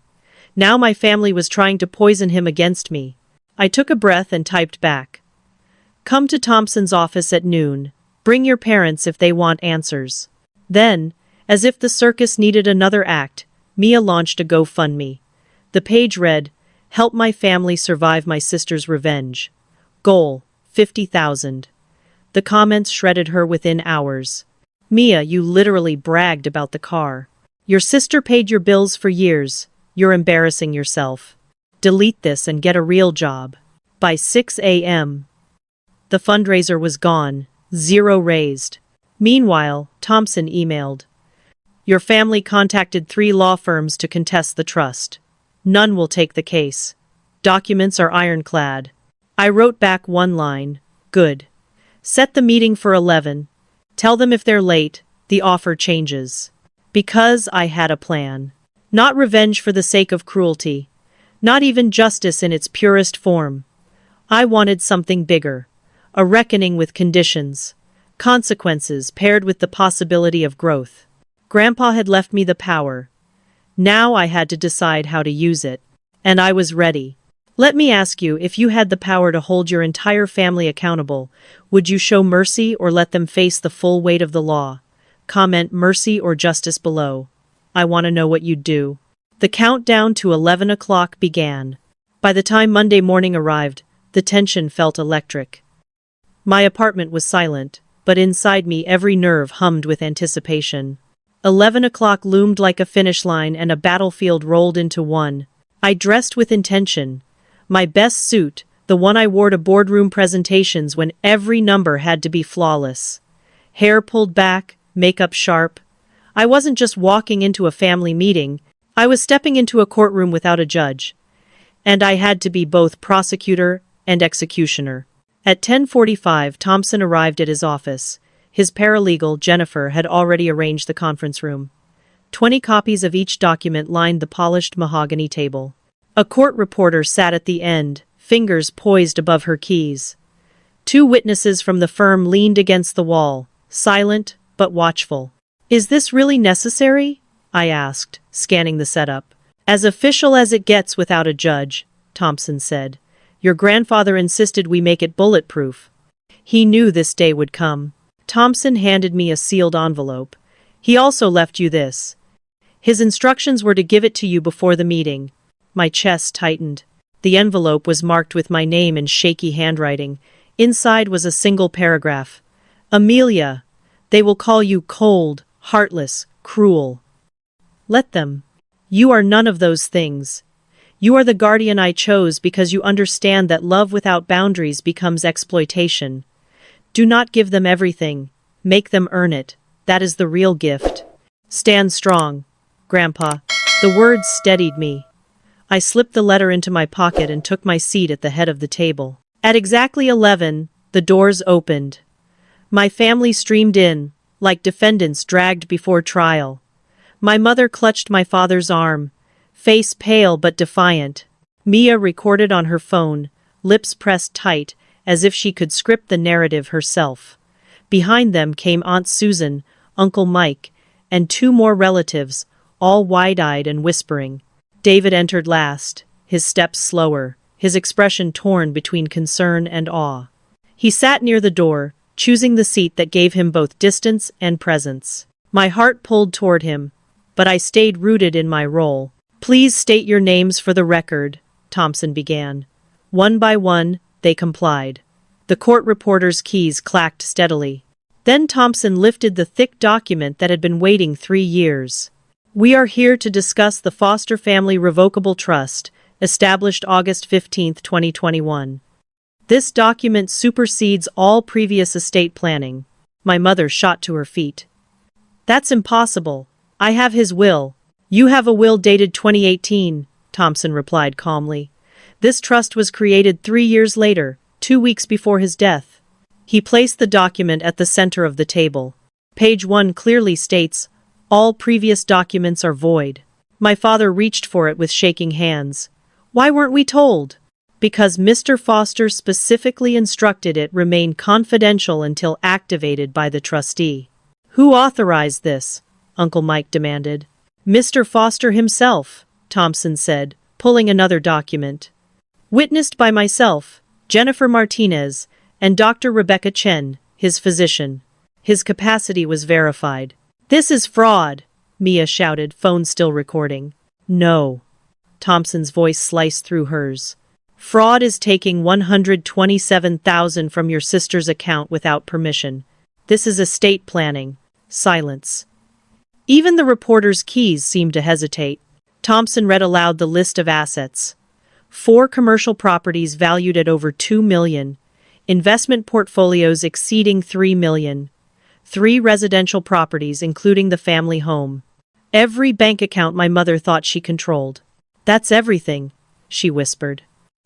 Now my family was trying to poison him against me. I took a breath and typed back. "Come to Thompson's office at noon. Bring your parents if they want answers." Then, as if the circus needed another act, Mia launched a GoFundMe. The page read, "Help my family survive my sister's revenge. Goal, 50,000. The comments shredded her within hours. "Mia, you literally bragged about the car. Your sister paid your bills for years. You're embarrassing yourself. Delete this and get a real job." By 6 a.m., the fundraiser was gone, 0 raised. Meanwhile, Thompson emailed. "Your family contacted 3 law firms to contest the trust. None will take the case. Documents are ironclad." I wrote back one line. "Good. Set the meeting for 11. Tell them if they're late, the offer changes." Because I had a plan. Not revenge for the sake of cruelty. Not even justice in its purest form. I wanted something bigger. A reckoning with conditions. Consequences paired with the possibility of growth. Grandpa had left me the power. Now I had to decide how to use it. And I was ready. Let me ask you, if you had the power to hold your entire family accountable, would you show mercy or let them face the full weight of the law? Comment mercy or justice below. I want to know what you'd do. The countdown to 11 o'clock began. By the time Monday morning arrived, the tension felt electric. My apartment was silent, but inside me every nerve hummed with anticipation. 11 o'clock loomed like a finish line and a battlefield rolled into one. I dressed with intention. My best suit, the one I wore to boardroom presentations when every number had to be flawless. Hair pulled back, makeup sharp. I wasn't just walking into a family meeting, I was stepping into a courtroom without a judge. And I had to be both prosecutor and executioner. At 10:45, Thompson arrived at his office. His paralegal, Jennifer, had already arranged the conference room. 20 copies of each document lined the polished mahogany table. A court reporter sat at the end, fingers poised above her keys. Two witnesses from the firm leaned against the wall, silent but watchful. "Is this really necessary?" I asked, scanning the setup. "As official as it gets without a judge," Thompson said. "Your grandfather insisted we make it bulletproof. He knew this day would come." Thompson handed me a sealed envelope. "He also left you this. His instructions were to give it to you before the meeting." My chest tightened. The envelope was marked with my name in shaky handwriting. Inside was a single paragraph. "Amelia, they will call you cold, heartless, cruel. Let them. You are none of those things. You are the guardian I chose because you understand that love without boundaries becomes exploitation. Do not give them everything. Make them earn it. That is the real gift. Stand strong, Grandpa." The words steadied me. I slipped the letter into my pocket and took my seat at the head of the table. At exactly 11, the doors opened. My family streamed in, like defendants dragged before trial. My mother clutched my father's arm, face pale but defiant. Mia recorded on her phone, lips pressed tight, as if she could script the narrative herself. Behind them came Aunt Susan, Uncle Mike, and two more relatives, all wide-eyed and whispering. David entered last, his steps slower, his expression torn between concern and awe. He sat near the door, choosing the seat that gave him both distance and presence. My heart pulled toward him, but I stayed rooted in my role. "Please state your names for the record," Thompson began. One by one, they complied. The court reporter's keys clacked steadily. Then Thompson lifted the thick document that had been waiting 3 years. "We are here to discuss the Foster Family Revocable Trust, established August 15, 2021. This document supersedes all previous estate planning." My mother shot to her feet. "That's impossible. I have his will." "You have a will dated 2018, Thompson replied calmly. "This trust was created 3 years later, 2 weeks before his death." He placed the document at the center of the table. Page 1 clearly states, "All previous documents are void." My father reached for it with shaking hands. "Why weren't we told?" "Because Mr. Foster specifically instructed it remain confidential until activated by the trustee." "Who authorized this?" Uncle Mike demanded. "Mr. Foster himself," Thompson said, pulling another document. "Witnessed by myself, Jennifer Martinez, and Dr. Rebecca Chen, his physician. His capacity was verified." "This is fraud," Mia shouted, phone still recording. "No." Thompson's voice sliced through hers. "Fraud is taking $127,000 from your sister's account without permission. This is estate planning." Silence. Even the reporter's keys seemed to hesitate. Thompson read aloud the list of assets. 4 commercial properties valued at over $2 million. Investment portfolios exceeding $3 million. 3 residential properties including the family home. Every bank account my mother thought she controlled. "That's everything," she whispered.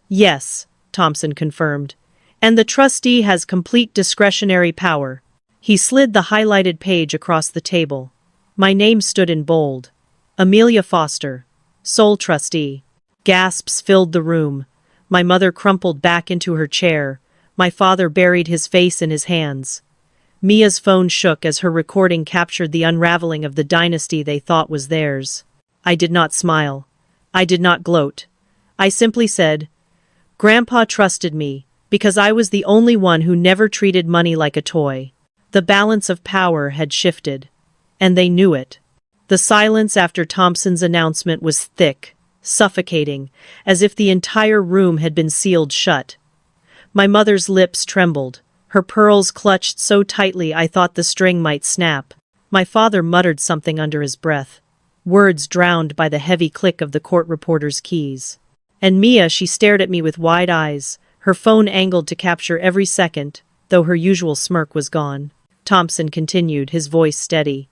"Yes," Thompson confirmed. "And the trustee has complete discretionary power." He slid the highlighted page across the table. My name stood in bold. Amelia Foster, sole trustee. Gasps filled the room. My mother crumpled back into her chair. My father buried his face in his hands. Mia's phone shook as her recording captured the unraveling of the dynasty they thought was theirs. I did not smile. I did not gloat. I simply said, "Grandpa trusted me, because I was the only one who never treated money like a toy." The balance of power had shifted. And they knew it. The silence after Thompson's announcement was thick, suffocating, as if the entire room had been sealed shut. My mother's lips trembled. Her pearls clutched so tightly I thought the string might snap. My father muttered something under his breath, words drowned by the heavy click of the court reporter's keys. And Mia, she stared at me with wide eyes, her phone angled to capture every second, though her usual smirk was gone. Thompson continued, his voice steady.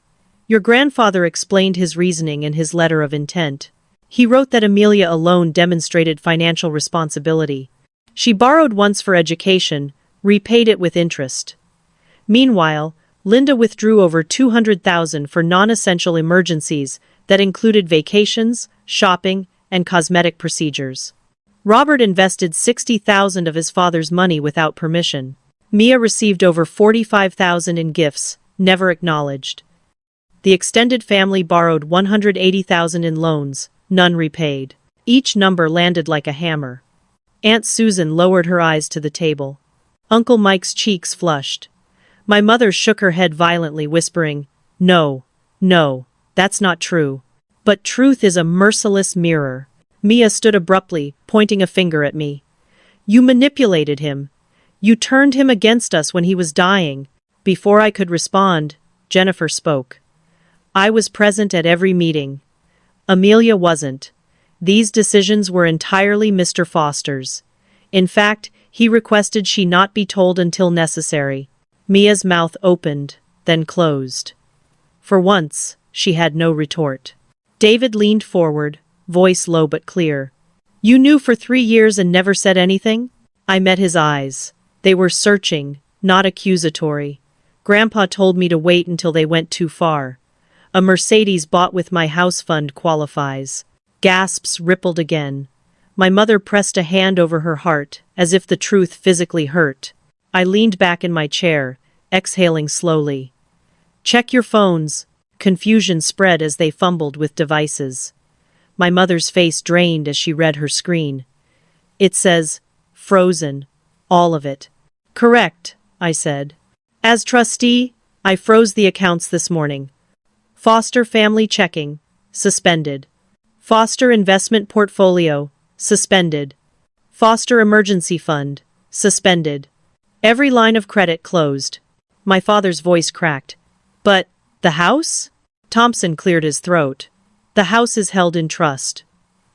"Your grandfather explained his reasoning in his letter of intent. He wrote that Amelia alone demonstrated financial responsibility. She borrowed once for education, repaid it with interest. Meanwhile, Linda withdrew over $200,000 for non-essential emergencies that included vacations, shopping, and cosmetic procedures. Robert invested 60,000 of his father's money without permission. Mia received over 45,000 in gifts, never acknowledged. The extended family borrowed 180,000 in loans, none repaid. Each number landed like a hammer. Aunt Susan lowered her eyes to the table. Uncle Mike's cheeks flushed. My mother shook her head violently, whispering, "No, no, that's not true." But truth is a merciless mirror. Mia stood abruptly, pointing a finger at me. "You manipulated him. You turned him against us when he was dying." Before I could respond, Jennifer spoke. "I was present at every meeting. Amelia wasn't. These decisions were entirely Mr. Foster's. In fact, he requested she not be told until necessary." Mia's mouth opened, then closed. For once, she had no retort. David leaned forward, voice low but clear. "You knew for 3 years and never said anything?" I met his eyes. They were searching, not accusatory. "Grandpa told me to wait until they went too far. A Mercedes bought with my house fund qualifies." Gasps rippled again. My mother pressed a hand over her heart, as if the truth physically hurt. I leaned back in my chair, exhaling slowly. "Check your phones." Confusion spread as they fumbled with devices. My mother's face drained as she read her screen. "It says, frozen. All of it." "Correct," I said. "As trustee, I froze the accounts this morning. Foster family checking, suspended. Foster investment portfolio, suspended. Foster emergency fund, suspended. Every line of credit closed." My father's voice cracked. "But, the house?" Thompson cleared his throat. "The house is held in trust.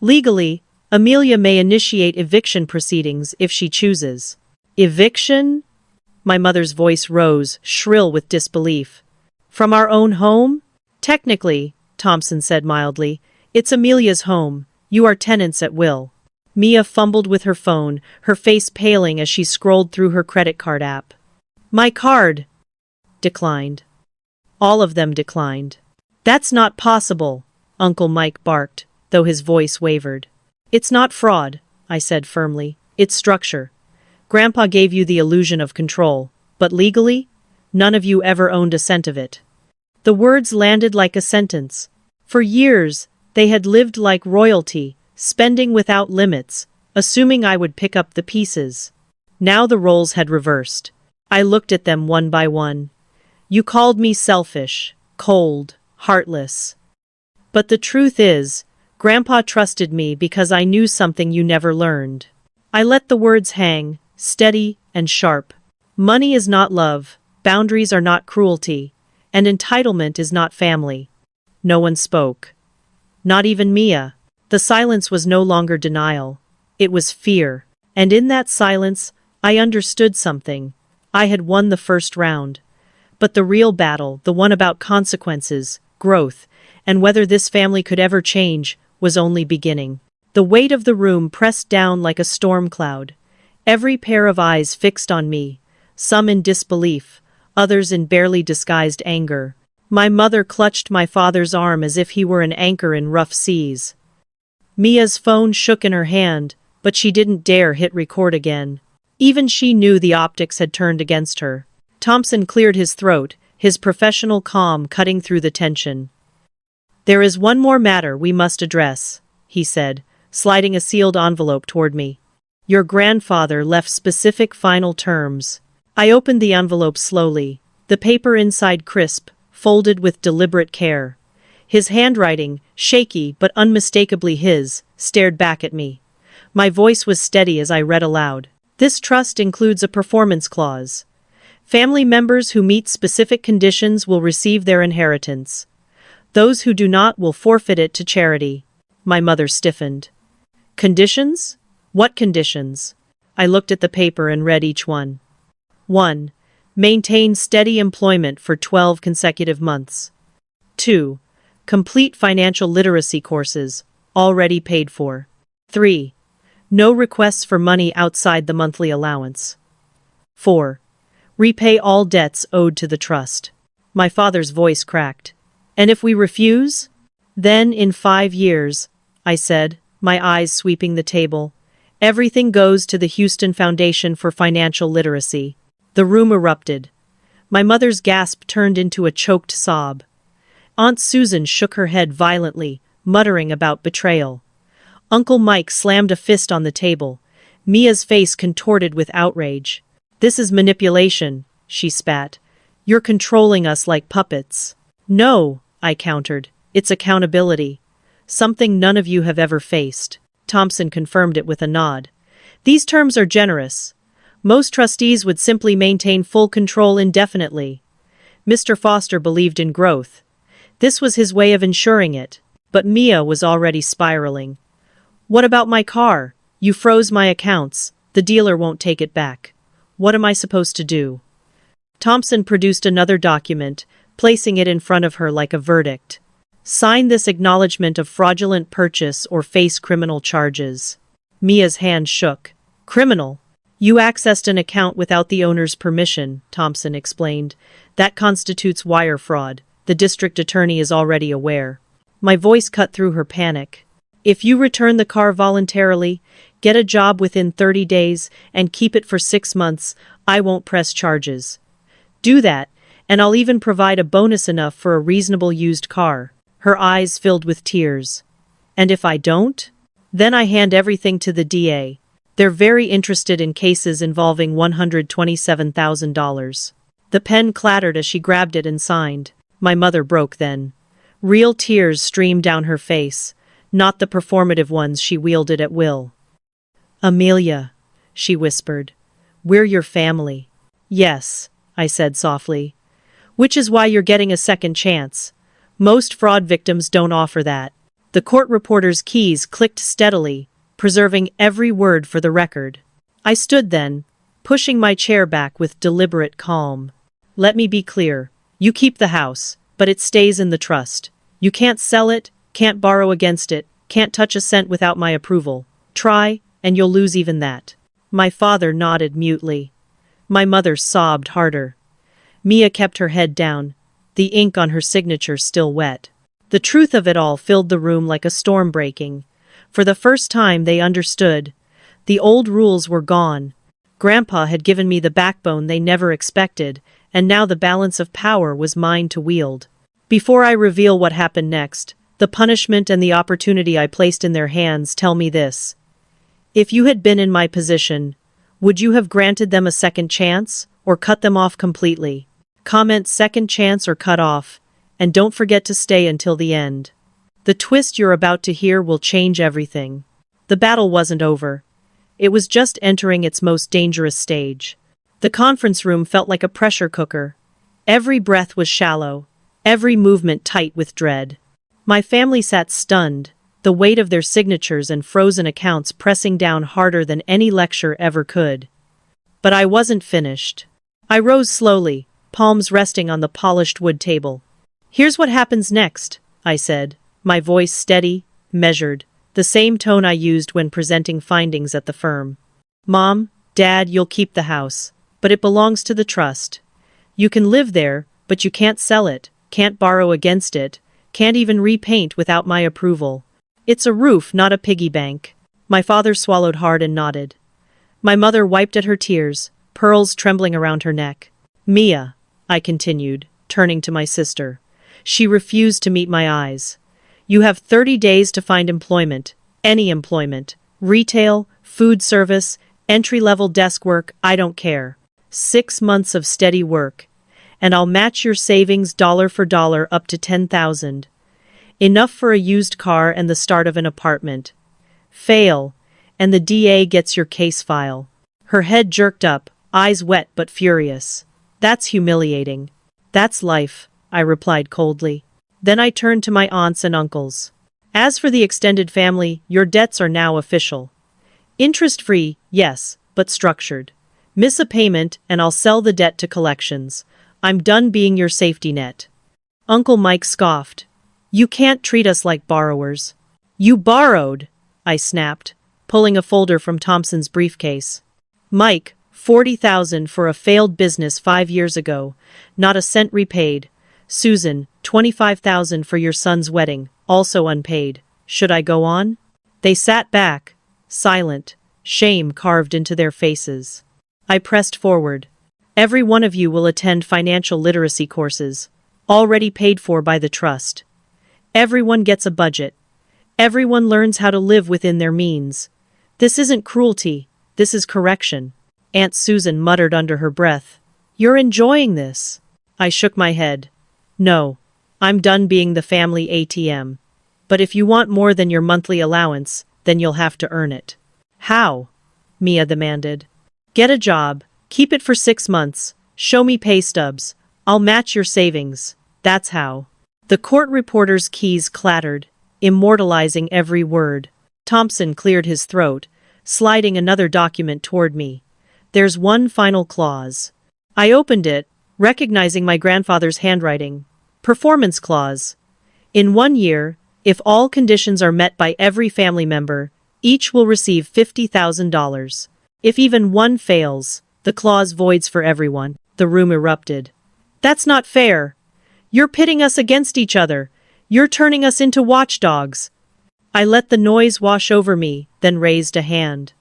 Legally, Amelia may initiate eviction proceedings if she chooses." "Eviction?" My mother's voice rose, shrill with disbelief. "From our own home?" "Technically," Thompson said mildly, "it's Amelia's home. You are tenants at will." Mia fumbled with her phone, her face paling as she scrolled through her credit card app. "My card." "Declined." All of them declined. "That's not possible," Uncle Mike barked, though his voice wavered. "It's not fraud," I said firmly. "It's structure. Grandpa gave you the illusion of control, but legally, none of you ever owned a cent of it." The words landed like a sentence. For years, they had lived like royalty, spending without limits, assuming I would pick up the pieces. Now the roles had reversed. I looked at them one by one. "You called me selfish, cold, heartless. But the truth is, Grandpa trusted me because I knew something you never learned." I let the words hang, steady and sharp. Money is not love, boundaries are not cruelty, and entitlement is not family. No one spoke. Not even Mia. The silence was no longer denial. It was fear. And in that silence, I understood something. I had won the first round. But the real battle, the one about consequences, growth, and whether this family could ever change, was only beginning. The weight of the room pressed down like a storm cloud. Every pair of eyes fixed on me, some in disbelief, others in barely disguised anger. My mother clutched my father's arm as if he were an anchor in rough seas. Mia's phone shook in her hand, but she didn't dare hit record again. Even she knew the optics had turned against her. Thompson cleared his throat, his professional calm cutting through the tension. "There is one more matter we must address," he said, sliding a sealed envelope toward me. "Your grandfather left specific final terms." I opened the envelope slowly, the paper inside crisp, folded with deliberate care. His handwriting, shaky but unmistakably his, stared back at me. My voice was steady as I read aloud. "This trust includes a performance clause. Family members who meet specific conditions will receive their inheritance. Those who do not will forfeit it to charity." My mother stiffened. "Conditions? What conditions?" I looked at the paper and read each one. 1. Maintain steady employment for 12 consecutive months. 2. Complete financial literacy courses, already paid for. 3. No requests for money outside the monthly allowance. 4. Repay all debts owed to the trust. My father's voice cracked. "And if we refuse?" "Then in 5 years," I said, my eyes sweeping the table. Everything goes to the Houston Foundation for Financial Literacy. The room erupted. My mother's gasp turned into a choked sob. Aunt Susan shook her head violently, muttering about betrayal. Uncle Mike slammed a fist on the table. Mia's face contorted with outrage. "This is manipulation," she spat. "You're controlling us like puppets." "No," I countered. "It's accountability. Something none of you have ever faced." Thompson confirmed it with a nod. "These terms are generous. Most trustees would simply maintain full control indefinitely. Mr. Foster believed in growth. This was his way of ensuring it. But Mia was already spiraling. "What about my car? You froze my accounts. The dealer won't take it back. What am I supposed to do?" Thompson produced another document, placing it in front of her like a verdict. "Sign this acknowledgement of fraudulent purchase or face criminal charges." Mia's hand shook. "Criminal? You accessed an account without the owner's permission," Thompson explained. "That constitutes wire fraud. The district attorney is already aware." My voice cut through her panic. "If you return the car voluntarily, get a job within 30 days, and keep it for 6 months, I won't press charges. Do that, and I'll even provide a bonus enough for a reasonable used car." Her eyes filled with tears. "And if I don't? Then I hand everything to the DA. They're very interested in cases involving $127,000. The pen clattered as she grabbed it and signed. My mother broke then. Real tears streamed down her face, not the performative ones she wielded at will. "Amelia," she whispered, "we're your family." "Yes," I said softly. "Which is why you're getting a second chance. Most fraud victims don't offer that." The court reporter's keys clicked steadily, preserving every word for the record. I stood then, pushing my chair back with deliberate calm. "Let me be clear. You keep the house, but it stays in the trust. You can't sell it, can't borrow against it, can't touch a cent without my approval. Try, and you'll lose even that." My father nodded mutely. My mother sobbed harder. Mia kept her head down, the ink on her signature still wet. The truth of it all filled the room like a storm breaking. For the first time they understood. The old rules were gone. Grandpa had given me the backbone they never expected, and now the balance of power was mine to wield. Before I reveal what happened next, the punishment and the opportunity I placed in their hands tell me this. If you had been in my position, would you have granted them a second chance, or cut them off completely? Comment second chance or cut off, and don't forget to stay until the end. The twist you're about to hear will change everything. The battle wasn't over. It was just entering its most dangerous stage. The conference room felt like a pressure cooker. Every breath was shallow, every movement tight with dread. My family sat stunned, the weight of their signatures and frozen accounts pressing down harder than any lecture ever could. But I wasn't finished. I rose slowly, palms resting on the polished wood table. "Here's what happens next," I said, my voice steady, measured, the same tone I used when presenting findings at the firm. "Mom, Dad, you'll keep the house, but it belongs to the trust. You can live there, but you can't sell it, can't borrow against it, can't even repaint without my approval. It's a roof, not a piggy bank." My father swallowed hard and nodded. My mother wiped at her tears, pearls trembling around her neck. "Mia," I continued, turning to my sister. She refused to meet my eyes. "You have 30 days to find employment, any employment, retail, food service, entry-level desk work, I don't care. 6 months of steady work, and I'll match your savings dollar for dollar up to $10,000. Enough for a used car and the start of an apartment. Fail, and the DA gets your case file." Her head jerked up, eyes wet but furious. "That's humiliating." "That's life," I replied coldly. Then I turned to my aunts and uncles. "As for the extended family, your debts are now official. Interest-free, yes, but structured. Miss a payment and I'll sell the debt to collections. I'm done being your safety net." Uncle Mike scoffed. "You can't treat us like borrowers." "You borrowed," I snapped, pulling a folder from Thompson's briefcase. "Mike, 40,000 for a failed business 5 years ago, not a cent repaid. Susan, 25,000 for your son's wedding, also unpaid. Should I go on?" They sat back, silent, shame carved into their faces. I pressed forward. Every one of you will attend financial literacy courses, already paid for by the trust. Everyone gets a budget. Everyone learns how to live within their means. This isn't cruelty, this is correction. Aunt Susan muttered under her breath. You're enjoying this. I shook my head. No, I'm done being the family ATM. But if you want more than your monthly allowance, then you'll have to earn it. How? Mia demanded. Get a job, keep it for 6 months, show me pay stubs, I'll match your savings. That's how. The court reporter's keys clattered, immortalizing every word. Thompson cleared his throat, sliding another document toward me. There's one final clause. I opened it, recognizing my grandfather's handwriting. Performance clause. In 1 year, if all conditions are met by every family member, each will receive $50,000. If even one fails, the clause voids for everyone. The room erupted. That's not fair. You're pitting us against each other. You're turning us into watchdogs. I let the noise wash over me, then raised a hand.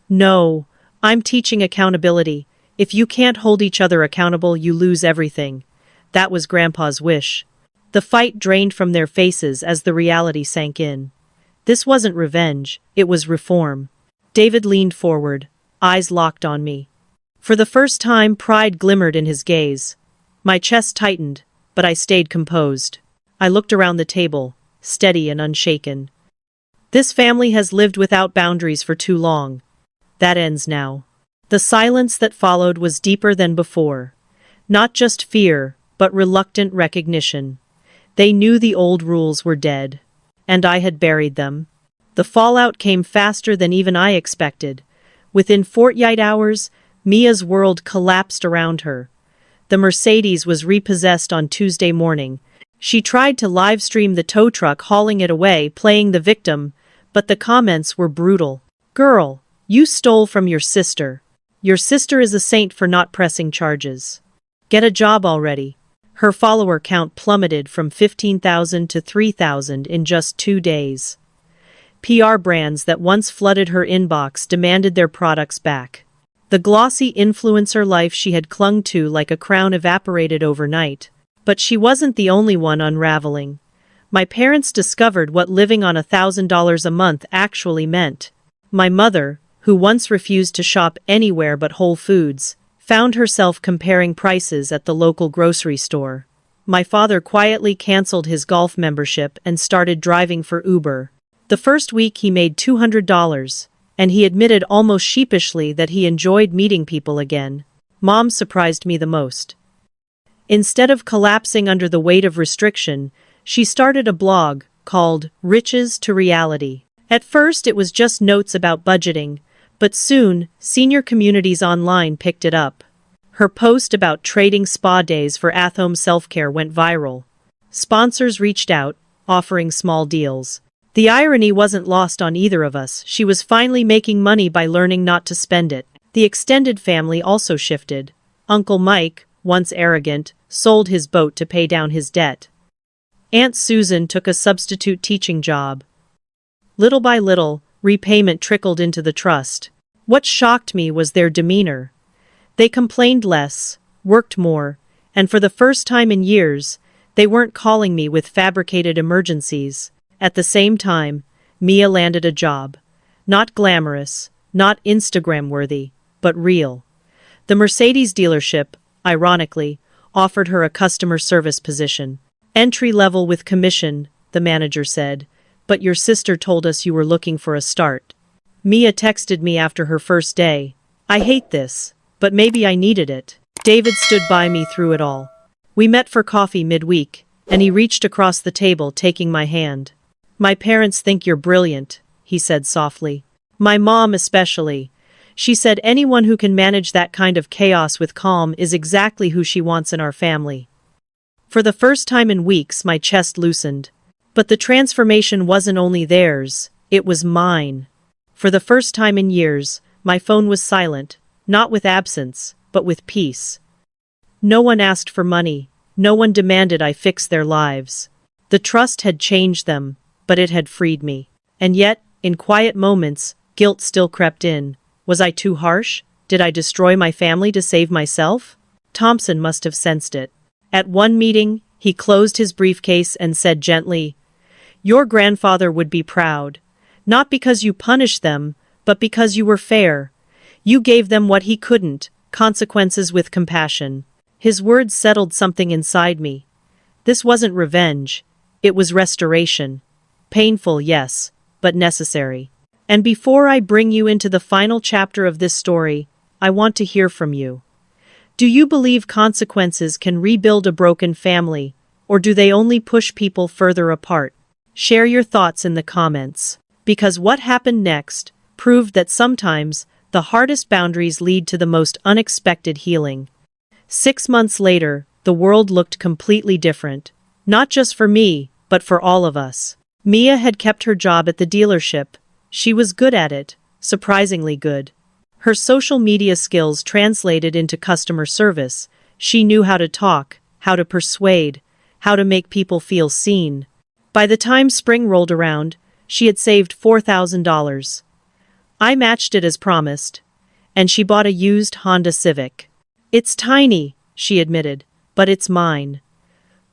No, I'm teaching accountability. If you can't hold each other accountable, you lose everything. That was Grandpa's wish. The fight drained from their faces as the reality sank in. This wasn't revenge, it was reform. David leaned forward, eyes locked on me. For the first time, pride glimmered in his gaze. My chest tightened, but I stayed composed. I looked around the table, steady and unshaken. This family has lived without boundaries for too long. That ends now. The silence that followed was deeper than before. Not just fear, but reluctant recognition. They knew the old rules were dead. And I had buried them. The fallout came faster than even I expected. Within 48 hours, Mia's world collapsed around her. The Mercedes was repossessed on Tuesday morning. She tried to live stream the tow truck hauling it away, playing the victim, but the comments were brutal. Girl, you stole from your sister. Your sister is a saint for not pressing charges. Get a job already. Her follower count plummeted from 15,000 to 3,000 in just 2 days. PR brands that once flooded her inbox demanded their products back. The glossy influencer life she had clung to like a crown evaporated overnight. But she wasn't the only one unraveling. My parents discovered what living on $1,000 a month actually meant. My mother, who once refused to shop anywhere but Whole Foods, found herself comparing prices at the local grocery store. My father quietly canceled his golf membership and started driving for Uber. The first week he made $200, and he admitted almost sheepishly that he enjoyed meeting people again. Mom surprised me the most. Instead of collapsing under the weight of restriction, she started a blog called Riches to Reality. At first it was just notes about budgeting, but soon, senior communities online picked it up. Her post about trading spa days for at-home self-care went viral. Sponsors reached out, offering small deals. The irony wasn't lost on either of us. She was finally making money by learning not to spend it. The extended family also shifted. Uncle Mike, once arrogant, sold his boat to pay down his debt. Aunt Susan took a substitute teaching job. Little by little, repayment trickled into the trust. What shocked me was their demeanor. They complained less, worked more, and for the first time in years, they weren't calling me with fabricated emergencies. At the same time, Mia landed a job. Not glamorous, not Instagram-worthy, but real. The Mercedes dealership, ironically, offered her a customer service position. Entry-level with commission, the manager said, but your sister told us you were looking for a start. Mia texted me after her first day. I hate this, but maybe I needed it. David stood by me through it all. We met for coffee midweek, and he reached across the table taking my hand. My parents think you're brilliant, he said softly. My mom especially. She said anyone who can manage that kind of chaos with calm is exactly who she wants in our family. For the first time in weeks, my chest loosened. But the transformation wasn't only theirs, it was mine. For the first time in years, my phone was silent, not with absence, but with peace. No one asked for money, no one demanded I fix their lives. The trust had changed them, but it had freed me. And yet, In quiet moments, guilt still crept in. Was I too harsh? Did I destroy my family to save myself? Thompson must have sensed it. At one meeting, he closed his briefcase and said gently, "Your grandfather would be proud. Not because you punished them, but because you were fair. You gave them what he couldn't, consequences with compassion." His words settled something inside me. This wasn't revenge. It was restoration. Painful, yes, but necessary. And before I bring you into the final chapter of this story, I want to hear from you. Do you believe consequences can rebuild a broken family, or do they only push people further apart? Share your thoughts in the comments. Because what happened next proved that sometimes the hardest boundaries lead to the most unexpected healing. 6 months later, the world looked completely different. Not just for me, but for all of us. Mia had kept her job at the dealership. She was good at it, surprisingly good. Her social media skills translated into customer service. She knew how to talk, how to persuade, how to make people feel seen. By the time spring rolled around, she had saved $4,000. I matched it as promised, and she bought a used Honda Civic. "It's tiny," she admitted, "but it's mine."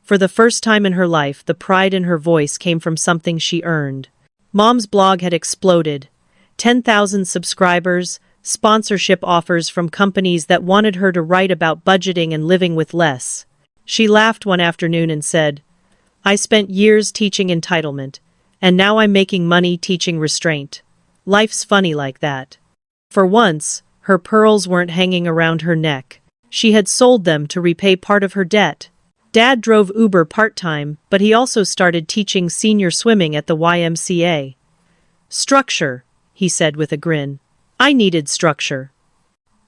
For the first time in her life, the pride in her voice came from something she earned. Mom's blog had exploded. 10,000 subscribers, sponsorship offers from companies that wanted her to write about budgeting and living with less. She laughed one afternoon and said, "I spent years teaching entitlement, and now I'm making money teaching restraint. Life's funny like that." For once, her pearls weren't hanging around her neck. She had sold them to repay part of her debt. Dad drove Uber part-time, but he also started teaching senior swimming at the YMCA. "Structure," he said with a grin. I needed structure.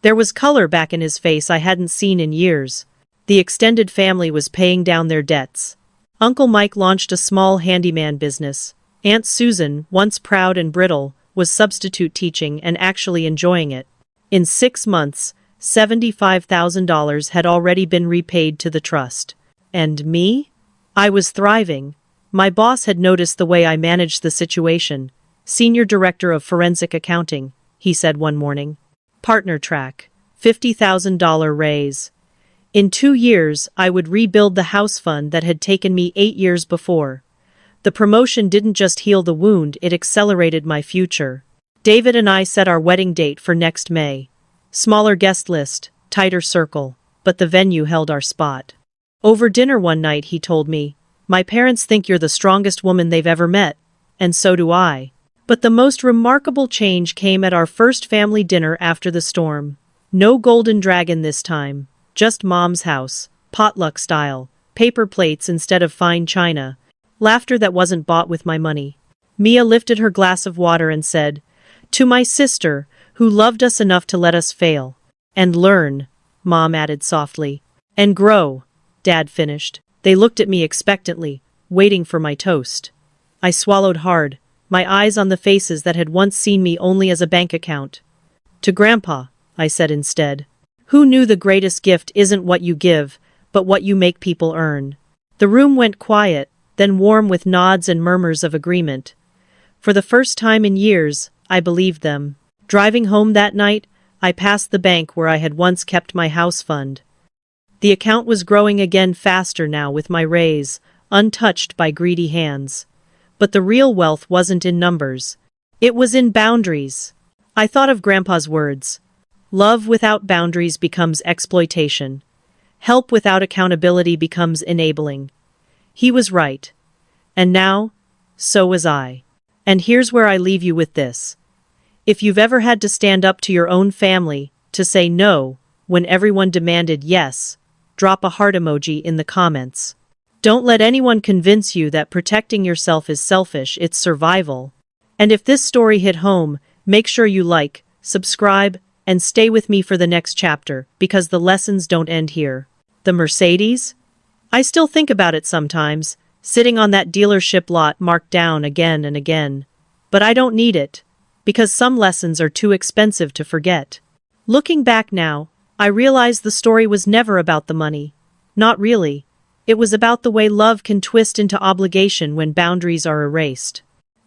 There was color back in his face I hadn't seen in years. The extended family was paying down their debts. Uncle Mike launched a small handyman business. Aunt Susan, once proud and brittle, was substitute teaching and actually enjoying it. In 6 months, $75,000 had already been repaid to the trust. And me? I was thriving. My boss had noticed the way I managed the situation. "Senior Director of Forensic Accounting," he said one morning. "Partner track. $50,000 raise." In 2 years, I would rebuild the house fund that had taken me 8 years before. The promotion didn't just heal the wound, it accelerated my future. David and I set our wedding date for next May. Smaller guest list, tighter circle, but the venue held our spot. Over dinner one night he told me, "My parents think you're the strongest woman they've ever met, and so do I." But the most remarkable change came at our first family dinner after the storm. No golden dragon this time, just Mom's house, potluck style, paper plates instead of fine china, laughter that wasn't bought with my money. Mia lifted her glass of water and said, "To my sister, who loved us enough to let us fail. And learn," Mom added softly. "And grow," Dad finished. They looked at me expectantly, waiting for my toast. I swallowed hard, my eyes on the faces that had once seen me only as a bank account. "To Grandpa," I said instead. "Who knew the greatest gift isn't what you give, but what you make people earn?" The room went quiet, then warm with nods and murmurs of agreement. For the first time in years, I believed them. Driving home that night, I passed the bank where I had once kept my house fund. The account was growing again faster now with my raise, untouched by greedy hands. But the real wealth wasn't in numbers. It was in boundaries. I thought of Grandpa's words. Love without boundaries becomes exploitation. Help without accountability becomes enabling. He was right. And now, so was I. And here's where I leave you with this. If you've ever had to stand up to your own family, to say no, when everyone demanded yes, drop a heart emoji in the comments. Don't let anyone convince you that protecting yourself is selfish, it's survival. And if this story hit home, make sure you like, subscribe, and stay with me for the next chapter, because the lessons don't end here. The Mercedes? I still think about it sometimes, sitting on that dealership lot marked down again and again. But I don't need it, because some lessons are too expensive to forget. Looking back now, I realize the story was never about the money. Not really. It was about the way love can twist into obligation when boundaries are erased.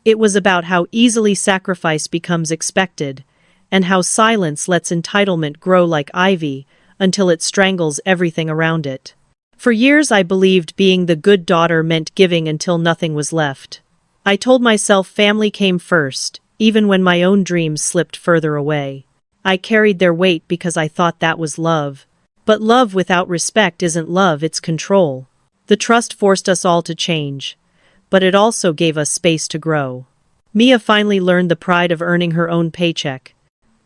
It was about how easily sacrifice becomes expected, and how silence lets entitlement grow like ivy until it strangles everything around it. For years I believed being the good daughter meant giving until nothing was left. I told myself family came first, even when my own dreams slipped further away. I carried their weight because I thought that was love. But love without respect isn't love, it's control. The trust forced us all to change, but it also gave us space to grow. Mia finally learned the pride of earning her own paycheck.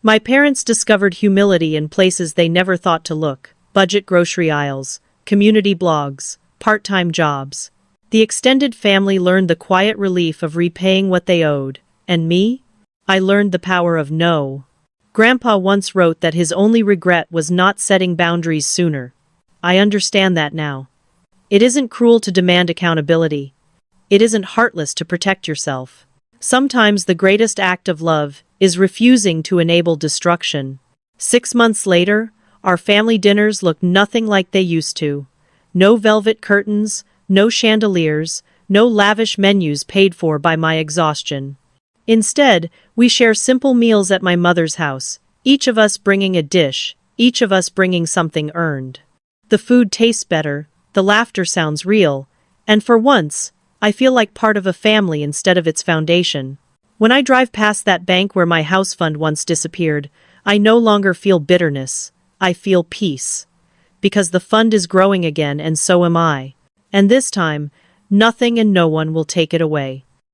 My parents discovered humility in places they never thought to look: budget grocery aisles, community blogs, part-time jobs. The extended family learned the quiet relief of repaying what they owed, and me? I learned the power of no. Grandpa once wrote that his only regret was not setting boundaries sooner. I understand that now. It isn't cruel to demand accountability. It isn't heartless to protect yourself. Sometimes the greatest act of love is refusing to enable destruction. 6 months later, our family dinners looked nothing like they used to. No velvet curtains, no chandeliers, no lavish menus paid for by my exhaustion. Instead, we share simple meals at my mother's house, each of us bringing a dish, each of us bringing something earned. The food tastes better, the laughter sounds real, and for once, I feel like part of a family instead of its foundation. When I drive past that bank where my house fund once disappeared, I no longer feel bitterness. I feel peace. Because the fund is growing again and so am I. And this time, nothing and no one will take it away.